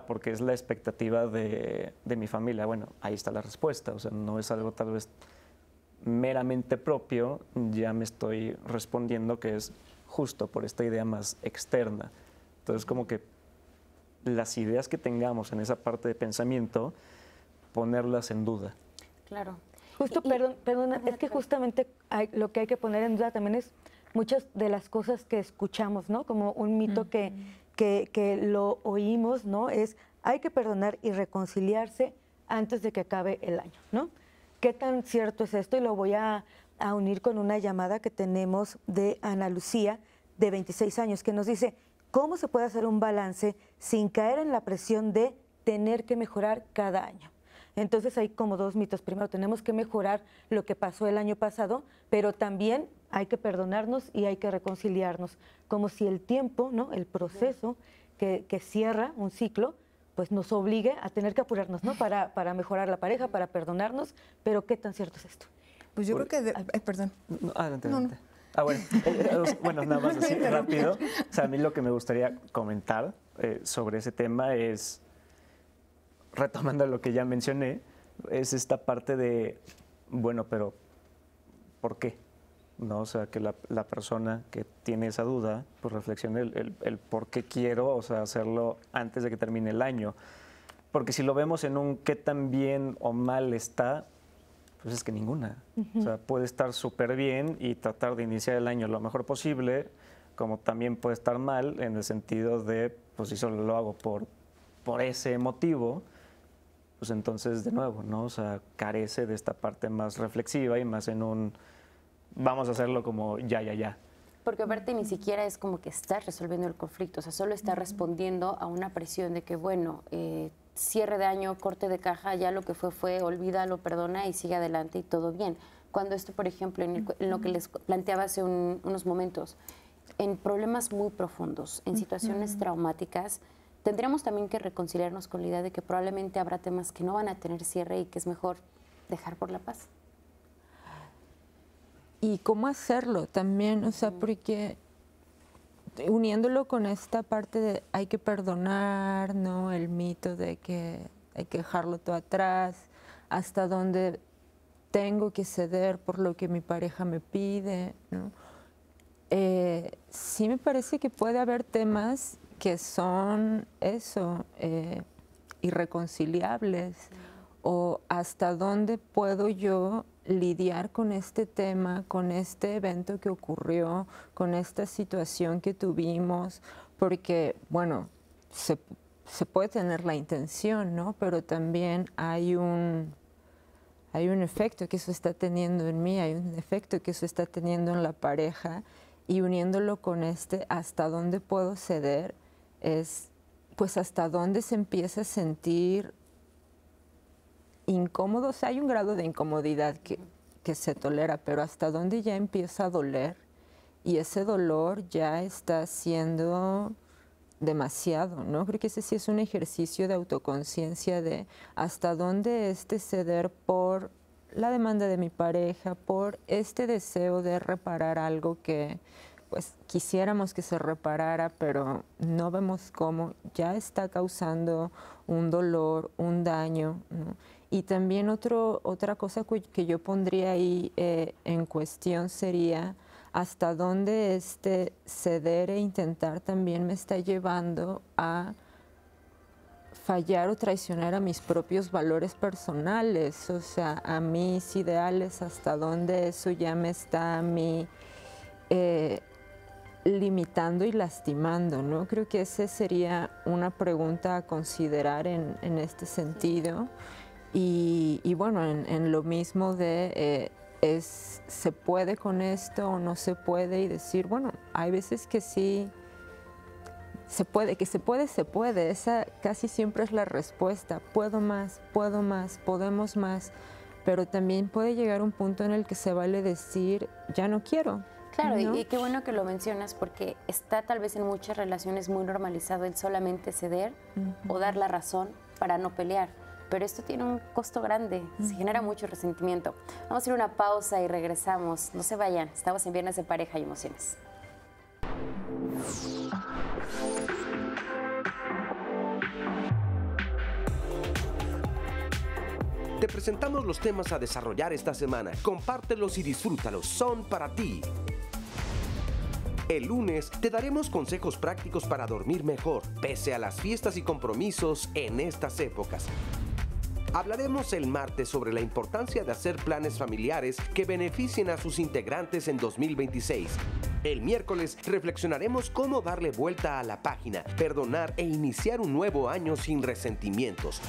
Porque es la expectativa de mi familia. Bueno, ahí está la respuesta. O sea, no es algo tal vez meramente propio, ya me estoy respondiendo que es justo por esta idea más externa. Entonces, como que las ideas que tengamos en esa parte de pensamiento, ponerlas en duda. Claro. Justo, perdona, es que justamente lo que hay que poner en duda también es muchas de las cosas que escuchamos, ¿no? Como un mito que lo oímos, ¿no? Es hay que perdonar y reconciliarse antes de que acabe el año, ¿no? ¿Qué tan cierto es esto? Y lo voy a unir con una llamada que tenemos de Ana Lucía, de 26 años, que nos dice, ¿cómo se puede hacer un balance sin caer en la presión de tener que mejorar cada año? Entonces hay como dos mitos. Primero, tenemos que mejorar lo que pasó el año pasado, pero también hay que perdonarnos y hay que reconciliarnos. Como si el tiempo, ¿no? El proceso que cierra un ciclo, pues nos obligue a tener que apurarnos, ¿no? Para mejorar la pareja, para perdonarnos. Pero ¿qué tan cierto es esto? Pues yo creo que... perdón. No, adelante. Bueno, nada más así rápido. O sea, a mí lo que me gustaría comentar sobre ese tema es, retomando lo que ya mencioné, es esta parte de, bueno, pero ¿por qué? ¿No? O sea, que la persona que tiene esa duda, pues reflexione el por qué quiero, o sea, hacerlo antes de que termine el año. Porque si lo vemos en un qué tan bien o mal está, pues es que ninguna. O sea, puede estar súper bien y tratar de iniciar el año lo mejor posible, como también puede estar mal en el sentido de, pues si solo lo hago por ese motivo, pues entonces de nuevo, ¿no? O sea, carece de esta parte más reflexiva y más en un vamos a hacerlo como ya. Porque aparte ni siquiera es como que estás resolviendo el conflicto, o sea, solo está respondiendo a una presión de que, bueno, cierre de año, corte de caja, ya lo que fue, olvídalo, perdona y sigue adelante y todo bien. Cuando esto, por ejemplo, en lo que les planteaba hace unos momentos, en problemas muy profundos, en situaciones traumáticas, tendríamos también que reconciliarnos con la idea de que probablemente habrá temas que no van a tener cierre y que es mejor dejar por la paz. Y cómo hacerlo también, o sea, porque uniéndolo con esta parte de hay que perdonar, ¿no? El mito de que hay que dejarlo todo atrás, hasta donde tengo que ceder por lo que mi pareja me pide, ¿no? Sí me parece que puede haber temas que son eso, irreconciliables, o hasta dónde puedo yo lidiar con este tema, con este evento que ocurrió, con esta situación que tuvimos, porque, bueno, se puede tener la intención, ¿no? Pero también hay hay un efecto que eso está teniendo en mí, hay un efecto que eso está teniendo en la pareja, y uniéndolo con hasta dónde puedo ceder, es pues hasta dónde se empieza a sentir incómodo. O sea, hay un grado de incomodidad que se tolera, pero hasta dónde ya empieza a doler, y ese dolor ya está siendo demasiado, ¿no? Creo que ese sí es un ejercicio de autoconciencia de hasta dónde ceder por la demanda de mi pareja, por este deseo de reparar algo que pues quisiéramos que se reparara, pero no vemos cómo, ya está causando un dolor, un daño, ¿no? Y también otra cosa que yo pondría ahí en cuestión sería hasta dónde ceder e intentar también me está llevando a fallar o traicionar a mis propios valores personales, o sea, a mis ideales, hasta dónde eso ya me está a mí limitando y lastimando, ¿no? Creo que esa sería una pregunta a considerar en este sentido. Y bueno, en lo mismo de ¿se puede con esto o no se puede? Y decir, bueno, hay veces que sí se puede, se puede. Esa casi siempre es la respuesta. Puedo más, podemos más. Pero también puede llegar un punto en el que se vale decir, ya no quiero. Claro, ¿no? y qué bueno que lo mencionas, porque está tal vez en muchas relaciones muy normalizado el solamente ceder o dar la razón para no pelear. Pero esto tiene un costo grande, se genera mucho resentimiento. Vamos a hacer una pausa y regresamos. No se vayan, estamos en Viernes de Pareja y Emociones. Te presentamos los temas a desarrollar esta semana. Compártelos y disfrútalos, son para ti. El lunes te daremos consejos prácticos para dormir mejor, pese a las fiestas y compromisos en estas épocas. Hablaremos el martes sobre la importancia de hacer planes familiares que beneficien a sus integrantes en 2026. El miércoles reflexionaremos cómo darle vuelta a la página, perdonar e iniciar un nuevo año sin resentimientos.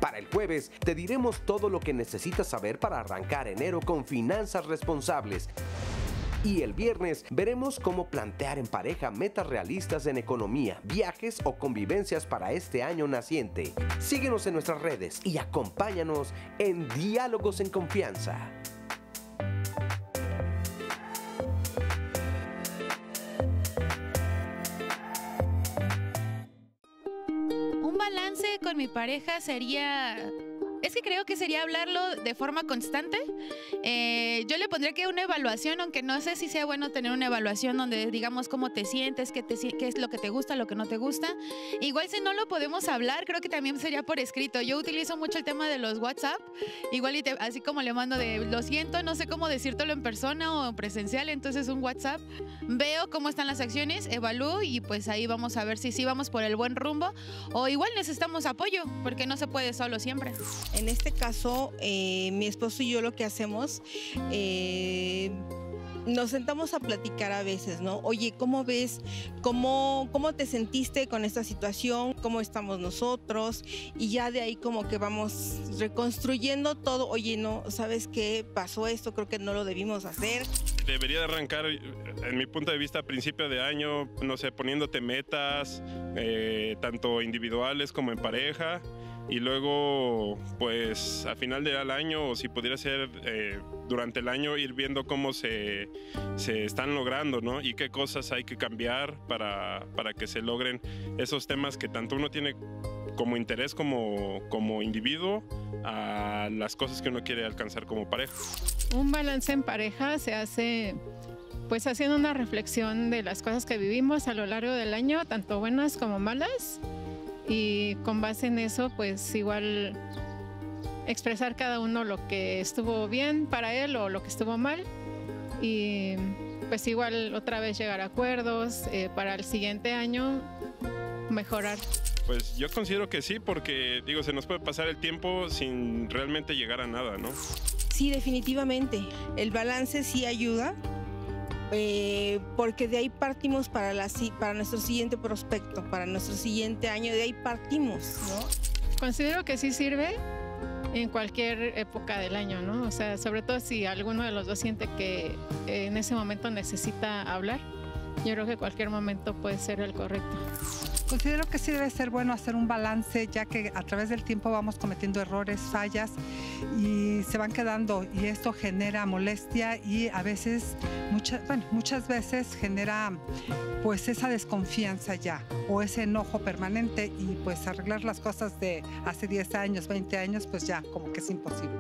Para el jueves te diremos todo lo que necesitas saber para arrancar enero con finanzas responsables. Y el viernes veremos cómo plantear en pareja metas realistas en economía, viajes o convivencias para este año naciente. Síguenos en nuestras redes y acompáñanos en Diálogos en Confianza. Un balance con mi pareja sería... Es que creo que sería hablarlo de forma constante. Yo le pondría que una evaluación, aunque no sé si sea bueno tener una evaluación donde digamos cómo te sientes, qué es lo que te gusta, lo que no te gusta. Igual si no lo podemos hablar, creo que también sería por escrito. Yo utilizo mucho el tema de los WhatsApp. Igual así como le mando de lo siento, no sé cómo decírtelo en persona o presencial, entonces un WhatsApp. Veo cómo están las acciones, evalúo y pues ahí vamos a ver si sí vamos por el buen rumbo o igual necesitamos apoyo, porque no se puede solo siempre. En este caso, mi esposo y yo lo que hacemos, nos sentamos a platicar a veces, ¿no? Oye, ¿cómo ves? ¿Cómo te sentiste con esta situación? ¿Cómo estamos nosotros? Y ya de ahí como que vamos reconstruyendo todo. Oye, no, ¿sabes qué? Pasó esto, creo que no lo debimos hacer. Debería de arrancar, en mi punto de vista, a principio de año, no sé, poniéndote metas, tanto individuales como en pareja. Y luego, pues, a final del año, o si pudiera ser durante el año, ir viendo cómo se están logrando, ¿no? Y qué cosas hay que cambiar para que se logren esos temas que tanto uno tiene como interés como individuo a las cosas que uno quiere alcanzar como pareja. Un balance en pareja se hace pues haciendo una reflexión de las cosas que vivimos a lo largo del año, tanto buenas como malas. Y con base en eso, pues igual expresar cada uno lo que estuvo bien para él o lo que estuvo mal. Y pues igual otra vez llegar a acuerdos para el siguiente año, mejorar. Pues yo considero que sí, porque digo, se nos puede pasar el tiempo sin realmente llegar a nada, ¿no? Sí, definitivamente. El balance sí ayuda. Porque de ahí partimos para nuestro siguiente prospecto, para nuestro siguiente año, de ahí partimos, ¿no? Considero que sí sirve en cualquier época del año, ¿no? O sea, sobre todo si alguno de los dos siente que en ese momento necesita hablar, yo creo que cualquier momento puede ser el correcto. Considero que sí debe ser bueno hacer un balance, ya que a través del tiempo vamos cometiendo errores, fallas y se van quedando, y esto genera molestia y a veces, muchas veces genera pues esa desconfianza ya o ese enojo permanente, y pues arreglar las cosas de hace 10 años, 20 años, pues ya como que es imposible.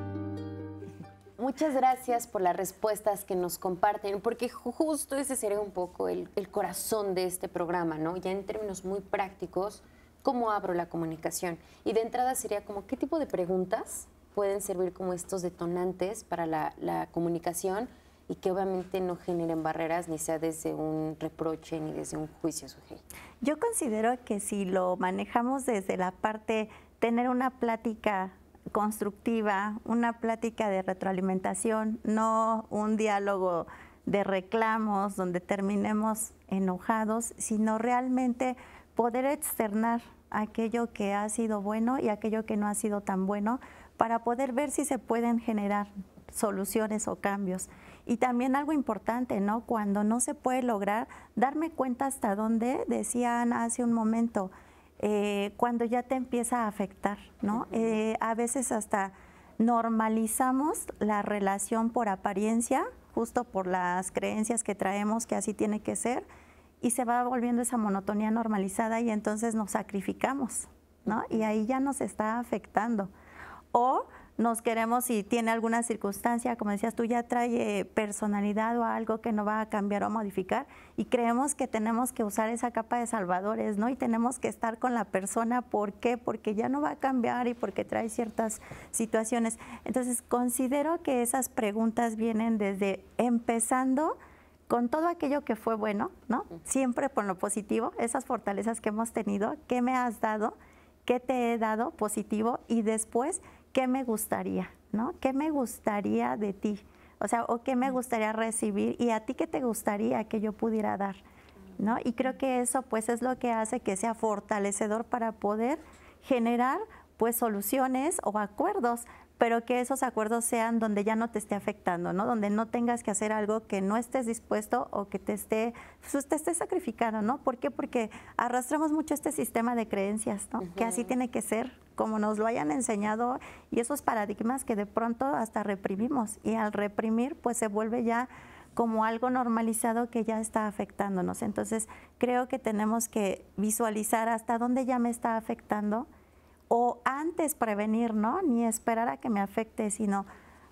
Muchas gracias por las respuestas que nos comparten, porque justo ese sería un poco el corazón de este programa, ¿no? Ya en términos muy prácticos, ¿cómo abro la comunicación? Y de entrada sería como, ¿qué tipo de preguntas pueden servir como estos detonantes para la comunicación y que obviamente no generen barreras, ni sea desde un reproche ni desde un juicio, Sujei? Yo considero que si lo manejamos desde la parte, tener una plática constructiva, una plática de retroalimentación, no un diálogo de reclamos donde terminemos enojados, sino realmente poder externar aquello que ha sido bueno y aquello que no ha sido tan bueno, para poder ver si se pueden generar soluciones o cambios. Y también algo importante, ¿no? Cuando no se puede lograr, darme cuenta hasta dónde, decía Ana hace un momento, cuando ya te empieza a afectar, ¿no? A veces hasta normalizamos la relación por apariencia, justo por las creencias que traemos que así tiene que ser, y se va volviendo esa monotonía normalizada y entonces nos sacrificamos, ¿no? Y ahí ya nos está afectando. O nos queremos, si tiene alguna circunstancia, como decías tú, ya trae personalidad o algo que no va a cambiar o modificar, y creemos que tenemos que usar esa capa de salvadores, ¿no? Y tenemos que estar con la persona. ¿Por qué? Porque ya no va a cambiar y porque trae ciertas situaciones. Entonces, considero que esas preguntas vienen desde empezando con todo aquello que fue bueno, ¿no? Siempre con lo positivo, esas fortalezas que hemos tenido, ¿qué me has dado? ¿Qué te he dado positivo? Y después, ¿qué me gustaría, ¿no? ¿Qué me gustaría de ti? O sea, o qué me gustaría recibir, y a ti qué te gustaría que yo pudiera dar, ¿no? Y creo que eso pues es lo que hace que sea fortalecedor para poder generar pues soluciones o acuerdos, pero que esos acuerdos sean donde ya no te esté afectando, ¿no? Donde no tengas que hacer algo que no estés dispuesto o que te esté sacrificando, ¿no? ¿Por qué? Porque arrastramos mucho este sistema de creencias, ¿no? Que así tiene que ser, como nos lo hayan enseñado, y esos paradigmas que de pronto hasta reprimimos, y al reprimir pues se vuelve ya como algo normalizado que ya está afectándonos. Entonces creo que tenemos que visualizar hasta dónde ya me está afectando, o antes prevenir, ¿no? Ni esperar a que me afecte, sino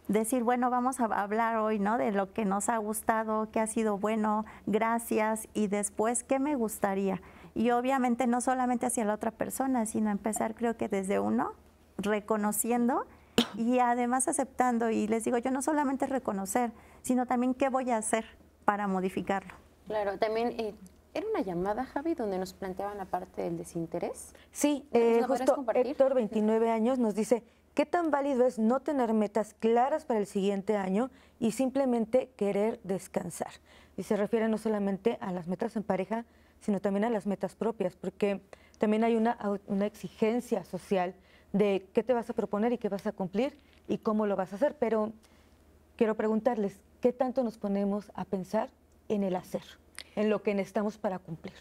decir, bueno, vamos a hablar hoy, ¿no? De lo que nos ha gustado, qué ha sido bueno, gracias, y después, ¿qué me gustaría? Y obviamente no solamente hacia la otra persona, sino empezar, creo que desde uno, reconociendo y además aceptando. Y les digo, yo no solamente reconocer, sino también qué voy a hacer para modificarlo. Claro, también... ¿Era una llamada, Javi, donde nos planteaban la parte del desinterés? Sí, justo Héctor, 29 años, nos dice, ¿qué tan válido es no tener metas claras para el siguiente año y simplemente querer descansar? Y se refiere no solamente a las metas en pareja, sino también a las metas propias, porque también hay una exigencia social de qué te vas a proponer y qué vas a cumplir y cómo lo vas a hacer. Pero quiero preguntarles, ¿qué tanto nos ponemos a pensar en el hacer, en lo que necesitamos para cumplir?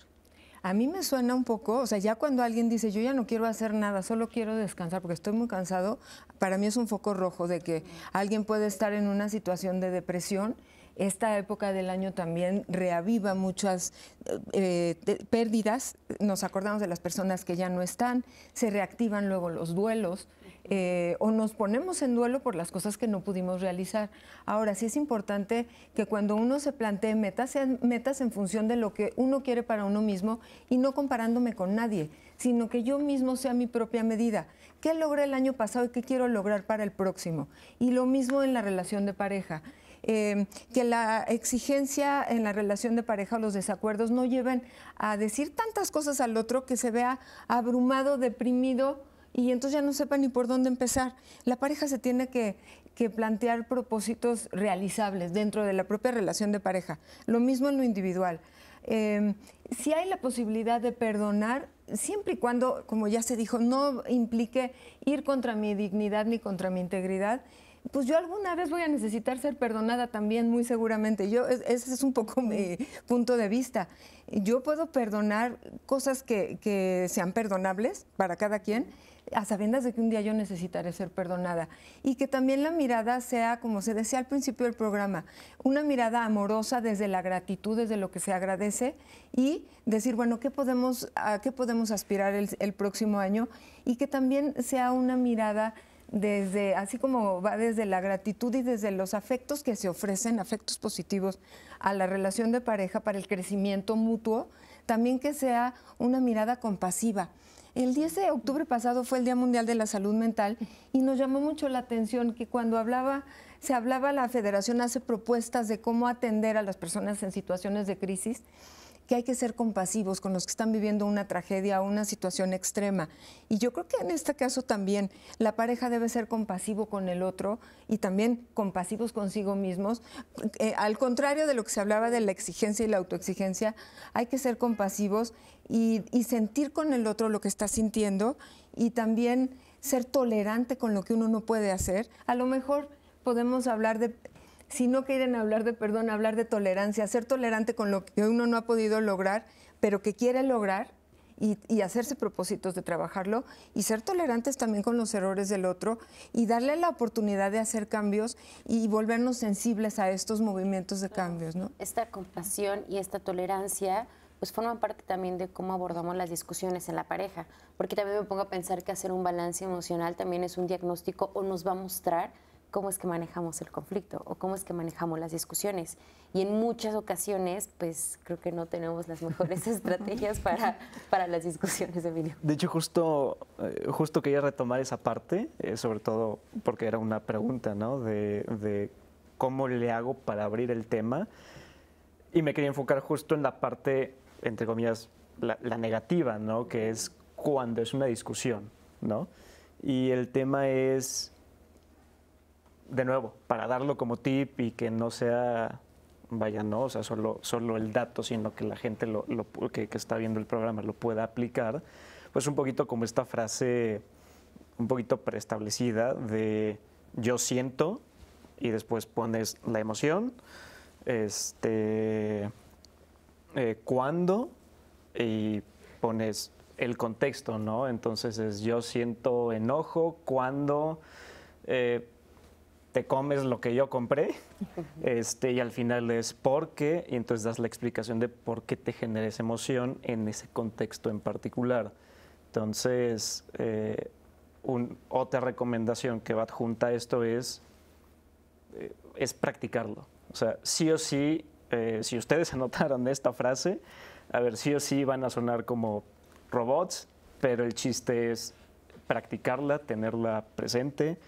A mí me suena un poco, o sea, ya cuando alguien dice, yo ya no quiero hacer nada, solo quiero descansar porque estoy muy cansado, para mí es un foco rojo de que alguien puede estar en una situación de depresión. Esta época del año también reaviva muchas pérdidas, nos acordamos de las personas que ya no están, se reactivan luego los duelos, o nos ponemos en duelo por las cosas que no pudimos realizar. Ahora, sí es importante que cuando uno se plantee metas, sean metas en función de lo que uno quiere para uno mismo y no comparándome con nadie, sino que yo mismo sea mi propia medida. ¿Qué logré el año pasado y qué quiero lograr para el próximo? Y lo mismo en la relación de pareja. Que la exigencia en la relación de pareja o los desacuerdos no lleven a decir tantas cosas al otro que se vea abrumado, deprimido, y entonces ya no sepa ni por dónde empezar. La pareja se tiene que plantear propósitos realizables dentro de la propia relación de pareja. Lo mismo en lo individual. Si hay la posibilidad de perdonar, siempre y cuando, como ya se dijo, no implique ir contra mi dignidad ni contra mi integridad, pues yo alguna vez voy a necesitar ser perdonada también, muy seguramente. Ese es un poco mi punto de vista. Yo puedo perdonar cosas que sean perdonables para cada quien, a sabiendas de que un día yo necesitaré ser perdonada. Y que también la mirada sea, como se decía al principio del programa, una mirada amorosa desde la gratitud, desde lo que se agradece, y decir, bueno, ¿a qué podemos aspirar el próximo año? Y que también sea una mirada desde, así como va desde la gratitud y desde los afectos que se ofrecen, afectos positivos a la relación de pareja para el crecimiento mutuo, también que sea una mirada compasiva. El 10 de octubre pasado fue el Día Mundial de la Salud Mental y nos llamó mucho la atención que cuando se hablaba, la Federación hace propuestas de cómo atender a las personas en situaciones de crisis, que hay que ser compasivos con los que están viviendo una tragedia o una situación extrema. Y yo creo que en este caso también la pareja debe ser compasivo con el otro y también compasivos consigo mismos. Al contrario de lo que se hablaba de la exigencia y la autoexigencia, hay que ser compasivos y sentir con el otro lo que está sintiendo y también ser tolerante con lo que uno no puede hacer. A lo mejor podemos hablar de... Si no quieren hablar de perdón, hablar de tolerancia, ser tolerante con lo que uno no ha podido lograr, pero que quiere lograr y hacerse propósitos de trabajarlo y ser tolerantes también con los errores del otro y darle la oportunidad de hacer cambios y volvernos sensibles a estos movimientos de cambios, ¿no? Esta compasión y esta tolerancia pues forman parte también de cómo abordamos las discusiones en la pareja, porque también me pongo a pensar que hacer un balance emocional también es un diagnóstico o nos va a mostrar cómo es que manejamos el conflicto o cómo es que manejamos las discusiones. Y en muchas ocasiones, pues creo que no tenemos las mejores estrategias para las discusiones, Emilio. De hecho, justo quería retomar esa parte, sobre todo porque era una pregunta, ¿no? De cómo le hago para abrir el tema. Y me quería enfocar justo en la parte, entre comillas, la negativa, ¿no? Que es cuando es una discusión, ¿no? Y el tema es... De nuevo, para darlo como tip y que no sea, vaya, no, o sea, solo el dato, sino que la gente que está viendo el programa lo pueda aplicar, pues un poquito como esta frase un poquito preestablecida de yo siento y después pones la emoción, cuándo y pones el contexto, ¿no? Entonces es yo siento enojo cuando... te comes lo que yo compré, y al final es por qué, y entonces das la explicación de por qué te genera esa emoción en ese contexto en particular. Entonces, otra recomendación que va adjunta a esto es practicarlo. O sea, sí o sí, si ustedes anotaron esta frase, a ver, sí o sí van a sonar como robots, pero el chiste es practicarla, tenerla presente,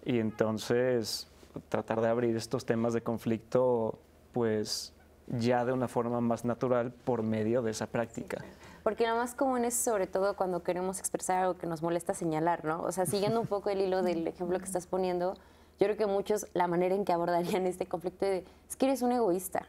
y entonces tratar de abrir estos temas de conflicto pues ya de una forma más natural por medio de esa práctica. Porque lo más común es sobre todo cuando queremos expresar algo que nos molesta señalar, ¿no? O sea, siguiendo un poco el hilo del ejemplo que estás poniendo, yo creo que muchos la manera en que abordarían este conflicto es que eres un egoísta,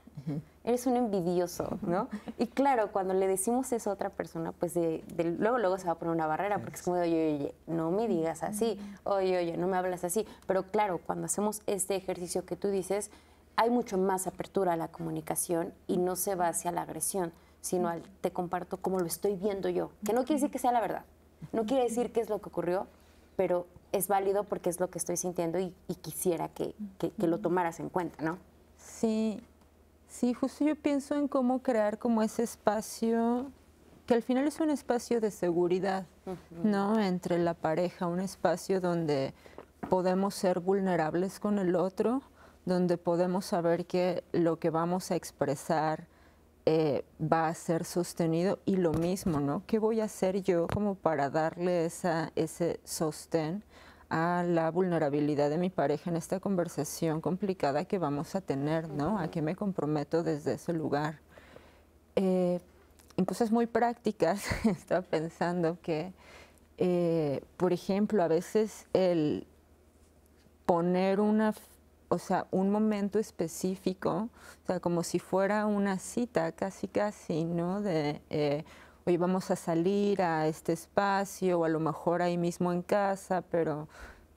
eres un envidioso, ¿no? Y claro, cuando le decimos eso a otra persona, pues luego se va a poner una barrera, porque es como de, oye, no me digas así, oye, no me hablas así. Pero claro, cuando hacemos este ejercicio que tú dices, hay mucho más apertura a la comunicación y no se va hacia la agresión, sino al te comparto cómo lo estoy viendo yo, que no quiere decir que sea la verdad, no quiere decir qué es lo que ocurrió, pero es válido porque es lo que estoy sintiendo y quisiera que lo tomaras en cuenta, ¿no? Sí, justo yo pienso en cómo crear como ese espacio, que al final es un espacio de seguridad, ¿no? Entre la pareja, un espacio donde podemos ser vulnerables con el otro, donde podemos saber que lo que vamos a expresar va a ser sostenido y lo mismo, ¿no? ¿Qué voy a hacer yo como para darle ese sostén a la vulnerabilidad de mi pareja en esta conversación complicada que vamos a tener, ¿no? ¿A qué me comprometo desde ese lugar? En cosas muy prácticas, estaba pensando que, por ejemplo, a veces el poner una o sea, un momento específico, o sea, como si fuera una cita, casi, ¿no? De, oye, vamos a salir a este espacio, o a lo mejor ahí mismo en casa, pero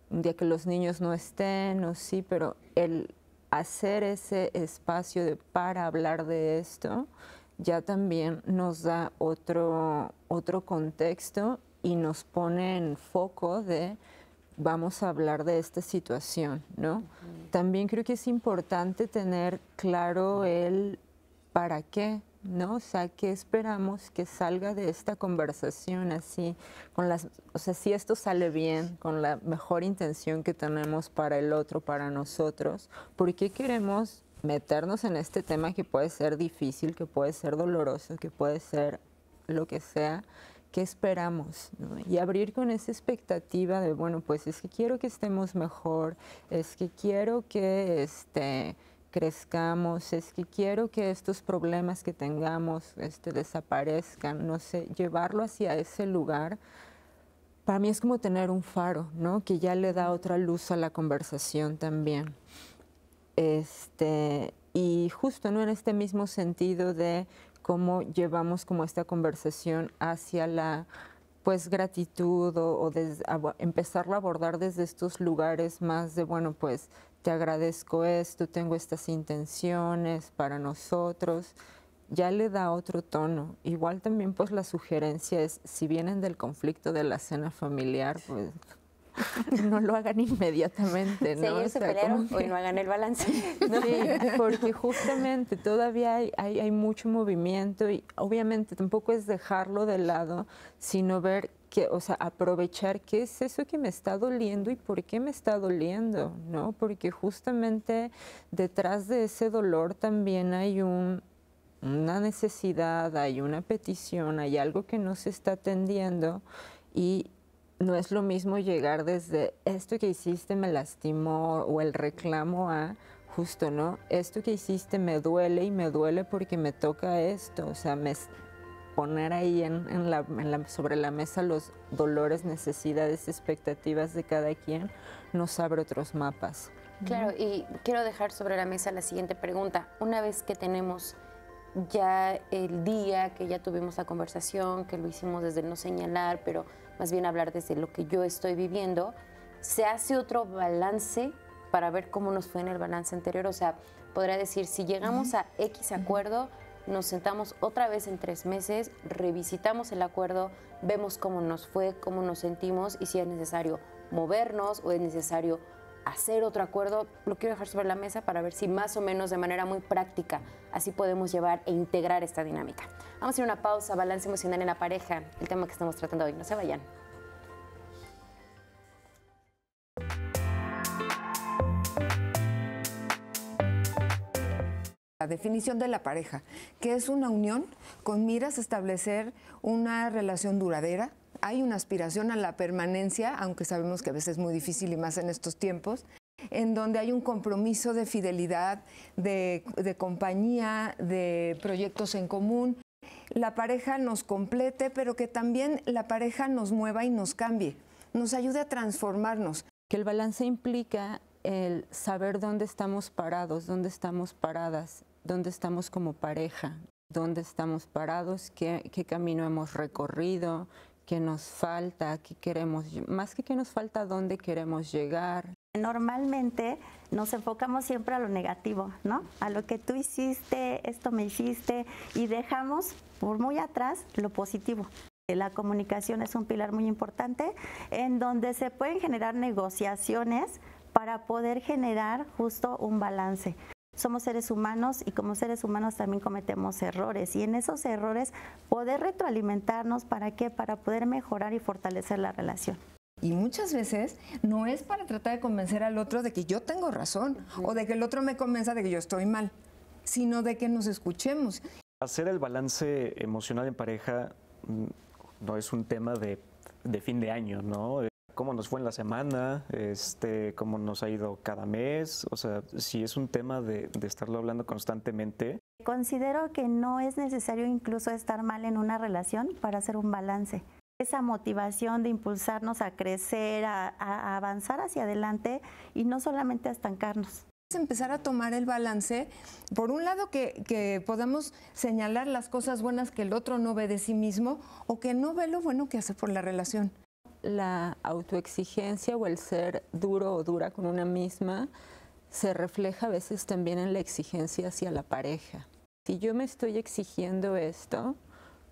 un día que los niños no estén, o sí, pero el hacer ese espacio para hablar de esto ya también nos da otro contexto y nos pone en foco de vamos a hablar de esta situación, ¿no? También creo que es importante tener claro el para qué, ¿no? O sea, ¿qué esperamos que salga de esta conversación así? O sea, si esto sale bien, con la mejor intención que tenemos para el otro, para nosotros, ¿por qué queremos meternos en este tema que puede ser difícil, que puede ser doloroso, que puede ser lo que sea? ¿Qué esperamos? ¿No? Y abrir con esa expectativa de, bueno, pues es que quiero que estemos mejor, es que quiero que crezcamos, es que quiero que estos problemas que tengamos desaparezcan, no sé, llevarlo hacia ese lugar. Para mí es como tener un faro, ¿no? Que ya le da otra luz a la conversación también. Y justo, ¿no? En este mismo sentido de cómo llevamos como esta conversación hacia la pues gratitud o empezarlo a abordar desde estos lugares más de, bueno, pues te agradezco esto, tengo estas intenciones para nosotros, ya le da otro tono. Igual también pues la sugerencia es, si vienen del conflicto de la cena familiar, pues no lo hagan inmediatamente, ¿no? Si ayer se pelearon, hoy no hagan el balance. ¿No? Sí, porque justamente todavía hay mucho movimiento y obviamente tampoco es dejarlo de lado, sino ver que, o sea, aprovechar qué es eso que me está doliendo y por qué me está doliendo, ¿no? Porque justamente detrás de ese dolor también hay una necesidad, hay una petición, hay algo que no se está atendiendo y no es lo mismo llegar desde esto que hiciste me lastimó o el reclamo a justo, ¿no? Esto que hiciste me duele y me duele porque me toca esto. O sea, poner ahí sobre la mesa los dolores, necesidades, expectativas de cada quien nos abre otros mapas. Claro, y quiero dejar sobre la mesa la siguiente pregunta. Una vez que tenemos ya el día, que ya tuvimos la conversación, que lo hicimos desde no señalar, pero más bien hablar desde lo que yo estoy viviendo, ¿se hace otro balance para ver cómo nos fue en el balance anterior? O sea, podría decir, si llegamos a X acuerdo, nos sentamos otra vez en 3 meses, revisitamos el acuerdo, vemos cómo nos fue, cómo nos sentimos y si es necesario movernos o es necesario hacer otro acuerdo. Lo quiero dejar sobre la mesa para ver si más o menos de manera muy práctica así podemos llevar e integrar esta dinámica. Vamos a ir a una pausa, balance emocional en la pareja, el tema que estamos tratando hoy. No se vayan. La definición de la pareja, que es una unión con miras a establecer una relación duradera. Hay una aspiración a la permanencia, aunque sabemos que a veces es muy difícil y más en estos tiempos, en donde hay un compromiso de fidelidad, de compañía, de proyectos en común. La pareja nos complete, pero que también la pareja nos mueva y nos cambie, nos ayude a transformarnos. Que el balance implica el saber dónde estamos parados, dónde estamos paradas, dónde estamos como pareja, dónde estamos parados, qué camino hemos recorrido, qué nos falta, qué queremos, más que qué nos falta, dónde queremos llegar. Normalmente nos enfocamos siempre a lo negativo, ¿no? A lo que tú hiciste, esto me hiciste, y dejamos por muy atrás lo positivo. La comunicación es un pilar muy importante en donde se pueden generar negociaciones para poder generar justo un balance. Somos seres humanos y como seres humanos también cometemos errores y en esos errores poder retroalimentarnos, ¿para qué? Para poder mejorar y fortalecer la relación. Y muchas veces no es para tratar de convencer al otro de que yo tengo razón o de que el otro me convenza de que yo estoy mal, sino de que nos escuchemos. Hacer el balance emocional en pareja no es un tema de fin de año, ¿no? Cómo nos fue en la semana, cómo nos ha ido cada mes, o sea, sí es un tema de estarlo hablando constantemente. Considero que no es necesario incluso estar mal en una relación para hacer un balance. Esa motivación de impulsarnos a crecer, a avanzar hacia adelante y no solamente a estancarnos. Empezar a tomar el balance, por un lado que podamos señalar las cosas buenas que el otro no ve de sí mismo o que no ve lo bueno que hace por la relación. La autoexigencia o el ser duro o dura con una misma se refleja a veces también en la exigencia hacia la pareja. Si yo me estoy exigiendo esto,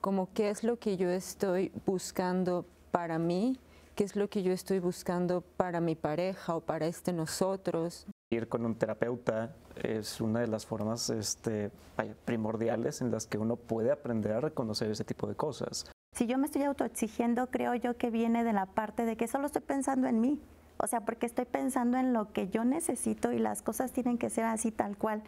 como qué es lo que yo estoy buscando para mí, qué es lo que yo estoy buscando para mi pareja o para nosotros. Ir con un terapeuta es una de las formas primordiales en las que uno puede aprender a reconocer ese tipo de cosas. Si yo me estoy autoexigiendo, creo yo que viene de la parte de que solo estoy pensando en mí. O sea, porque estoy pensando en lo que yo necesito y las cosas tienen que ser así tal cual.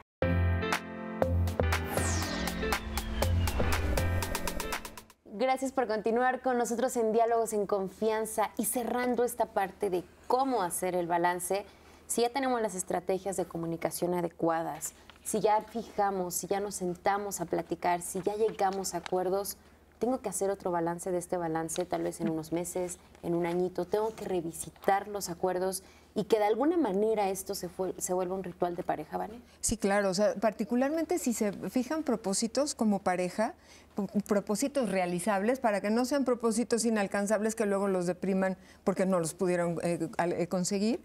Gracias por continuar con nosotros en Diálogos en Confianza y cerrando esta parte de cómo hacer el balance. Si ya tenemos las estrategias de comunicación adecuadas, si ya fijamos, si ya nos sentamos a platicar, si ya llegamos a acuerdos, tengo que hacer otro balance de este balance, tal vez en unos meses, en un añito. Tengo que revisitar los acuerdos y que de alguna manera esto se vuelva un ritual de pareja, ¿vale? Sí, claro. O sea, particularmente si se fijan propósitos como pareja, propósitos realizables, para que no sean propósitos inalcanzables que luego los depriman porque no los pudieron conseguir.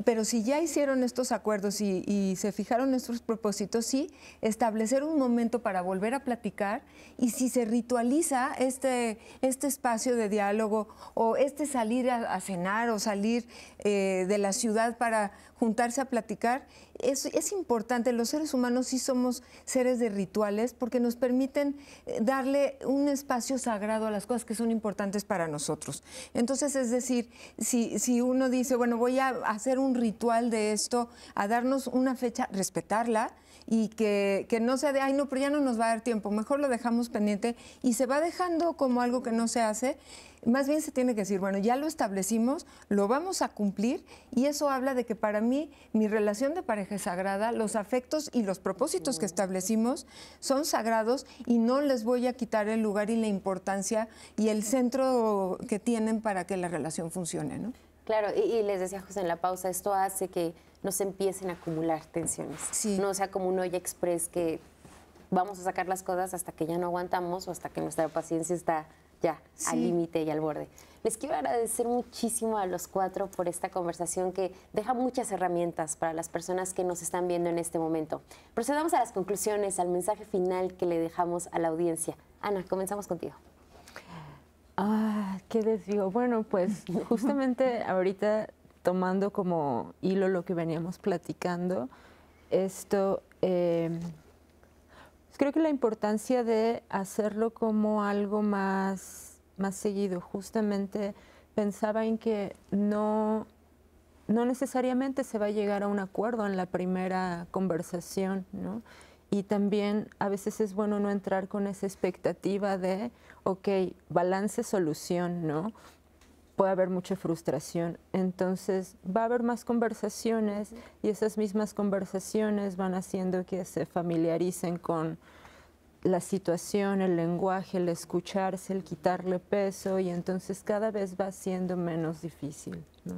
Pero si ya hicieron estos acuerdos y se fijaron estos propósitos, sí, establecer un momento para volver a platicar, y si se ritualiza este espacio de diálogo o salir a cenar o salir de la ciudad para juntarse a platicar, es importante. Los seres humanos sí somos seres de rituales porque nos permiten darle un espacio sagrado a las cosas que son importantes para nosotros. Entonces, es decir, si uno dice, bueno, voy a hacer un ritual de esto, a darnos una fecha, respetarla, y que no sea de, ay, no, pero ya no nos va a dar tiempo, mejor lo dejamos pendiente y se va dejando como algo que no se hace. Más bien se tiene que decir, bueno, ya lo establecimos, lo vamos a cumplir, y eso habla de que para mí mi relación de pareja es sagrada, los afectos y los propósitos que establecimos son sagrados y no les voy a quitar el lugar y la importancia y el centro que tienen para que la relación funcione, ¿no? Claro, y les decía José en la pausa, esto hace que no se empiecen a acumular tensiones. Sí. No sea como un olla express que vamos a sacar las cosas hasta que ya no aguantamos o hasta que nuestra paciencia está ya al límite y al borde. Les quiero agradecer muchísimo a los cuatro por esta conversación que deja muchas herramientas para las personas que nos están viendo en este momento. Procedamos a las conclusiones, al mensaje final que le dejamos a la audiencia. Ana, comenzamos contigo. ¿Qué les digo? Bueno, pues justamente ahorita tomando como hilo lo que veníamos platicando, esto, creo que la importancia de hacerlo como algo más seguido. Justamente pensaba en que no necesariamente se va a llegar a un acuerdo en la primera conversación, ¿no? Y también a veces es bueno no entrar con esa expectativa de, ok, balance, solución, ¿no? Puede haber mucha frustración. Entonces va a haber más conversaciones y esas mismas conversaciones van haciendo que se familiaricen con la situación, el lenguaje, el escucharse, el quitarle peso, y entonces cada vez va siendo menos difícil, ¿no?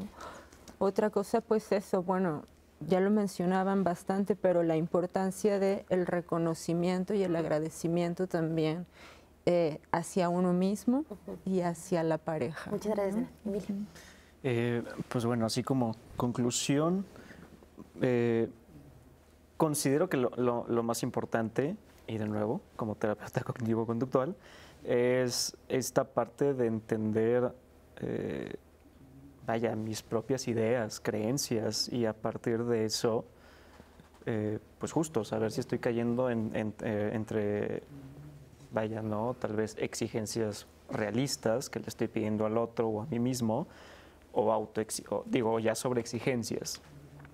Otra cosa, pues eso, bueno, ya lo mencionaban bastante, pero la importancia del reconocimiento y el agradecimiento también hacia uno mismo y hacia la pareja. Muchas gracias, Emilia. Pues bueno, así como conclusión, considero que lo más importante, y de nuevo, como terapeuta cognitivo-conductual, es esta parte de entender mis propias ideas, creencias, y a partir de eso, pues justo saber si estoy cayendo entre, tal vez exigencias realistas que le estoy pidiendo al otro o a mí mismo, o ya sobre exigencias.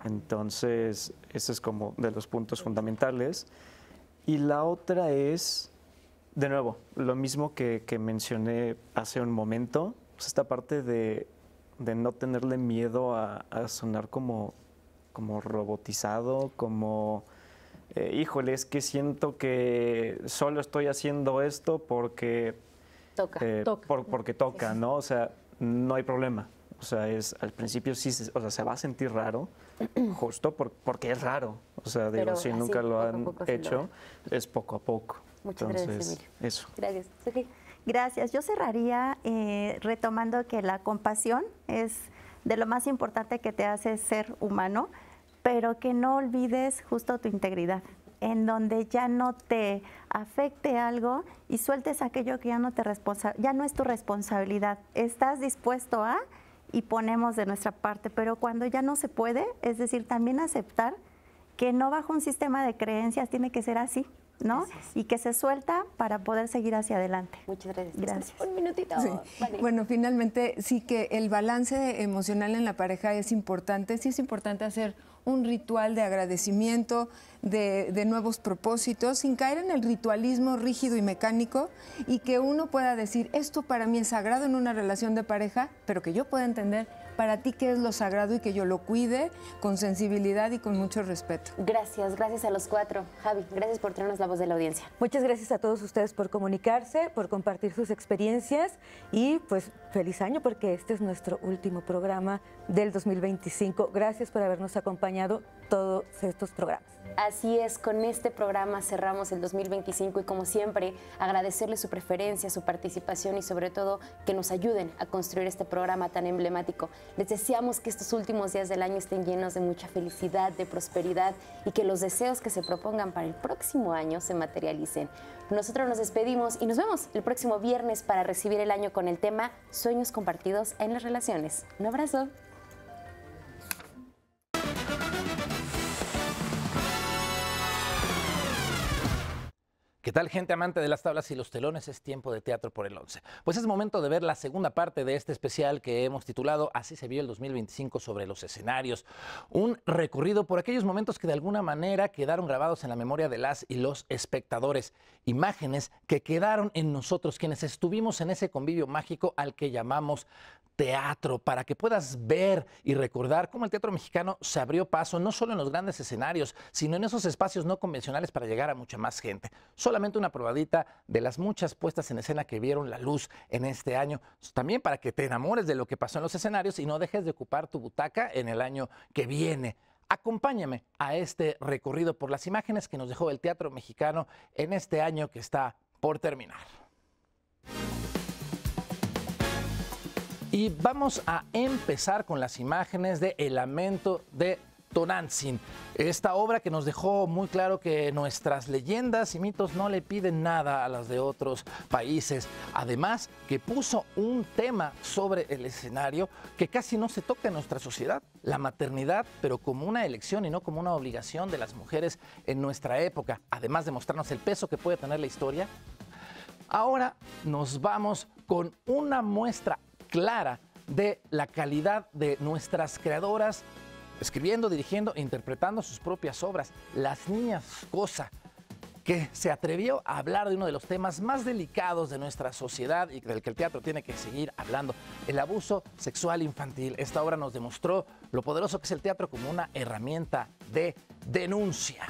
Entonces, ese es como de los puntos fundamentales. Y la otra es, de nuevo, lo mismo que mencioné hace un momento, pues esta parte de no tenerle miedo a sonar como robotizado, como, híjole, es que siento que solo estoy haciendo esto porque toca, porque toca, ¿no? O sea, no hay problema. O sea, al principio sí, o sea, se va a sentir raro, justo porque es raro. O sea, digo, Pero si así, nunca lo poco a han poco se hecho, logra. es poco a poco. Muchas Entonces, gracias, Emilio. eso. Gracias. Sofía. Gracias. Yo cerraría retomando que la compasión es de lo más importante que te hace ser humano, pero que no olvides justo tu integridad, en donde ya no te afecte algo y sueltes aquello que ya no es tu responsabilidad. Estás dispuesto a y ponemos de nuestra parte, pero cuando ya no se puede, es decir, también aceptar que no bajo un sistema de creencias tiene que ser así, ¿no? Gracias. Y que se suelta para poder seguir hacia adelante. Muchas gracias. Gracias. Un minutito. Sí. Vale. Bueno, finalmente sí que el balance emocional en la pareja es importante. Sí es importante hacer un ritual de agradecimiento, de nuevos propósitos, sin caer en el ritualismo rígido y mecánico, y que uno pueda decir, esto para mí es sagrado en una relación de pareja, pero que yo pueda entender para ti qué es lo sagrado y que yo lo cuide con sensibilidad y con mucho respeto. Gracias a los cuatro. Javi, gracias por traernos la voz de la audiencia. Muchas gracias a todos ustedes por comunicarse, por compartir sus experiencias y pues feliz año porque este es nuestro último programa del 2025. Gracias por habernos acompañado todos estos programas. Así es, con este programa cerramos el 2025 y como siempre agradecerles su preferencia, su participación y sobre todo que nos ayuden a construir este programa tan emblemático. Les deseamos que estos últimos días del año estén llenos de mucha felicidad, de prosperidad y que los deseos que se propongan para el próximo año se materialicen. Nosotros nos despedimos y nos vemos el próximo viernes para recibir el año con el tema Sueños compartidos en las relaciones. Un abrazo. ¿Qué tal, gente amante de las tablas y los telones? Es tiempo de Teatro por el 11. Pues es momento de ver la segunda parte de este especial que hemos titulado Así se vio el 2025 sobre los escenarios. Un recorrido por aquellos momentos que de alguna manera quedaron grabados en la memoria de las y los espectadores. Imágenes que quedaron en nosotros, quienes estuvimos en ese convivio mágico al que llamamos teatro, para que puedas ver y recordar cómo el teatro mexicano se abrió paso no solo en los grandes escenarios, sino en esos espacios no convencionales para llegar a mucha más gente. Solamente una probadita de las muchas puestas en escena que vieron la luz en este año. También para que te enamores de lo que pasó en los escenarios y no dejes de ocupar tu butaca en el año que viene. Acompáñame a este recorrido por las imágenes que nos dejó el teatro mexicano en este año que está por terminar. Y vamos a empezar con las imágenes de El lamento de Tonantzin, esta obra que nos dejó muy claro que nuestras leyendas y mitos no le piden nada a las de otros países. Además, que puso un tema sobre el escenario que casi no se toca en nuestra sociedad, la maternidad, pero como una elección y no como una obligación de las mujeres en nuestra época. Además de mostrarnos el peso que puede tener la historia, ahora nos vamos con una muestra clara de la calidad de nuestras creadoras, escribiendo, dirigiendo e interpretando sus propias obras. Las Niñas Cosa, que se atrevió a hablar de uno de los temas más delicados de nuestra sociedad y del que el teatro tiene que seguir hablando, el abuso sexual infantil. Esta obra nos demostró lo poderoso que es el teatro como una herramienta de denuncia.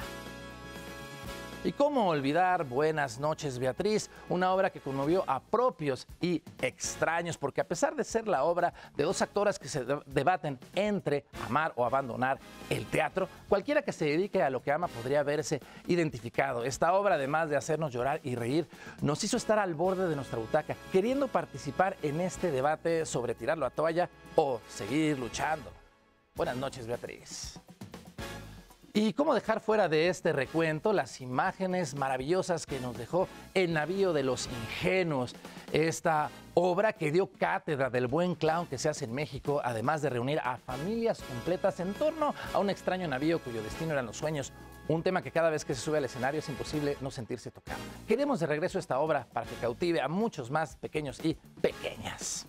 ¿Y cómo olvidar Buenas noches, Beatriz? Una obra que conmovió a propios y extraños, porque a pesar de ser la obra de dos actoras que se debaten entre amar o abandonar el teatro, cualquiera que se dedique a lo que ama podría verse identificado. Esta obra, además de hacernos llorar y reír, nos hizo estar al borde de nuestra butaca, queriendo participar en este debate sobre tirarlo a toalla o seguir luchando. Buenas noches, Beatriz. ¿Y cómo dejar fuera de este recuento las imágenes maravillosas que nos dejó El navío de los ingenuos? Esta obra que dio cátedra del buen clown que se hace en México, además de reunir a familias completas en torno a un extraño navío cuyo destino eran los sueños. Un tema que cada vez que se sube al escenario es imposible no sentirse tocado. Queremos de regreso esta obra para que cautive a muchos más pequeños y pequeñas.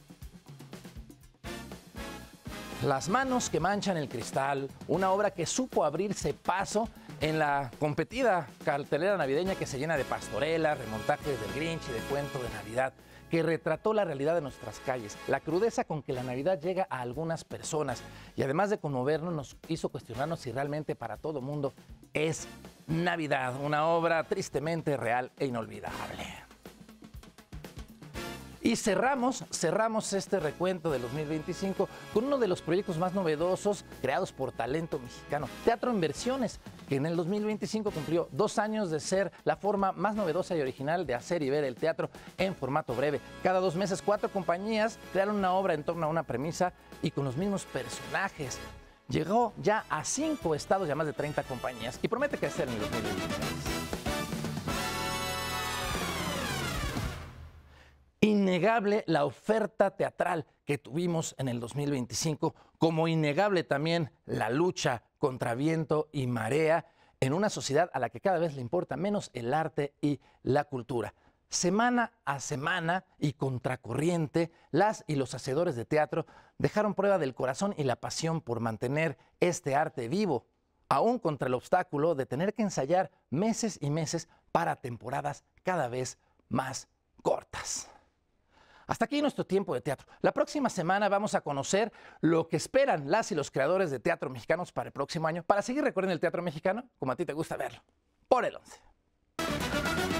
Las manos que manchan el cristal, una obra que supo abrirse paso en la competida cartelera navideña que se llena de pastorelas, remontajes del Grinch y de cuento de Navidad, que retrató la realidad de nuestras calles, la crudeza con que la Navidad llega a algunas personas y además de conmovernos nos hizo cuestionarnos si realmente para todo mundo es Navidad, una obra tristemente real e inolvidable. Y cerramos este recuento del 2025 con uno de los proyectos más novedosos creados por talento mexicano, Teatro en Versiones, que en el 2025 cumplió 2 años de ser la forma más novedosa y original de hacer y ver el teatro en formato breve. Cada 2 meses, 4 compañías crearon una obra en torno a una premisa y con los mismos personajes. Llegó ya a 5 estados y a más de 30 compañías y promete crecer en el 2026. Innegable la oferta teatral que tuvimos en el 2025, como innegable también la lucha contra viento y marea en una sociedad a la que cada vez le importa menos el arte y la cultura. Semana a semana y contracorriente, las y los hacedores de teatro dejaron prueba del corazón y la pasión por mantener este arte vivo, aún contra el obstáculo de tener que ensayar meses y meses para temporadas cada vez más cortas. Hasta aquí nuestro tiempo de teatro. La próxima semana vamos a conocer lo que esperan las y los creadores de teatro mexicanos para el próximo año, para seguir recorriendo el teatro mexicano como a ti te gusta verlo, por el 11.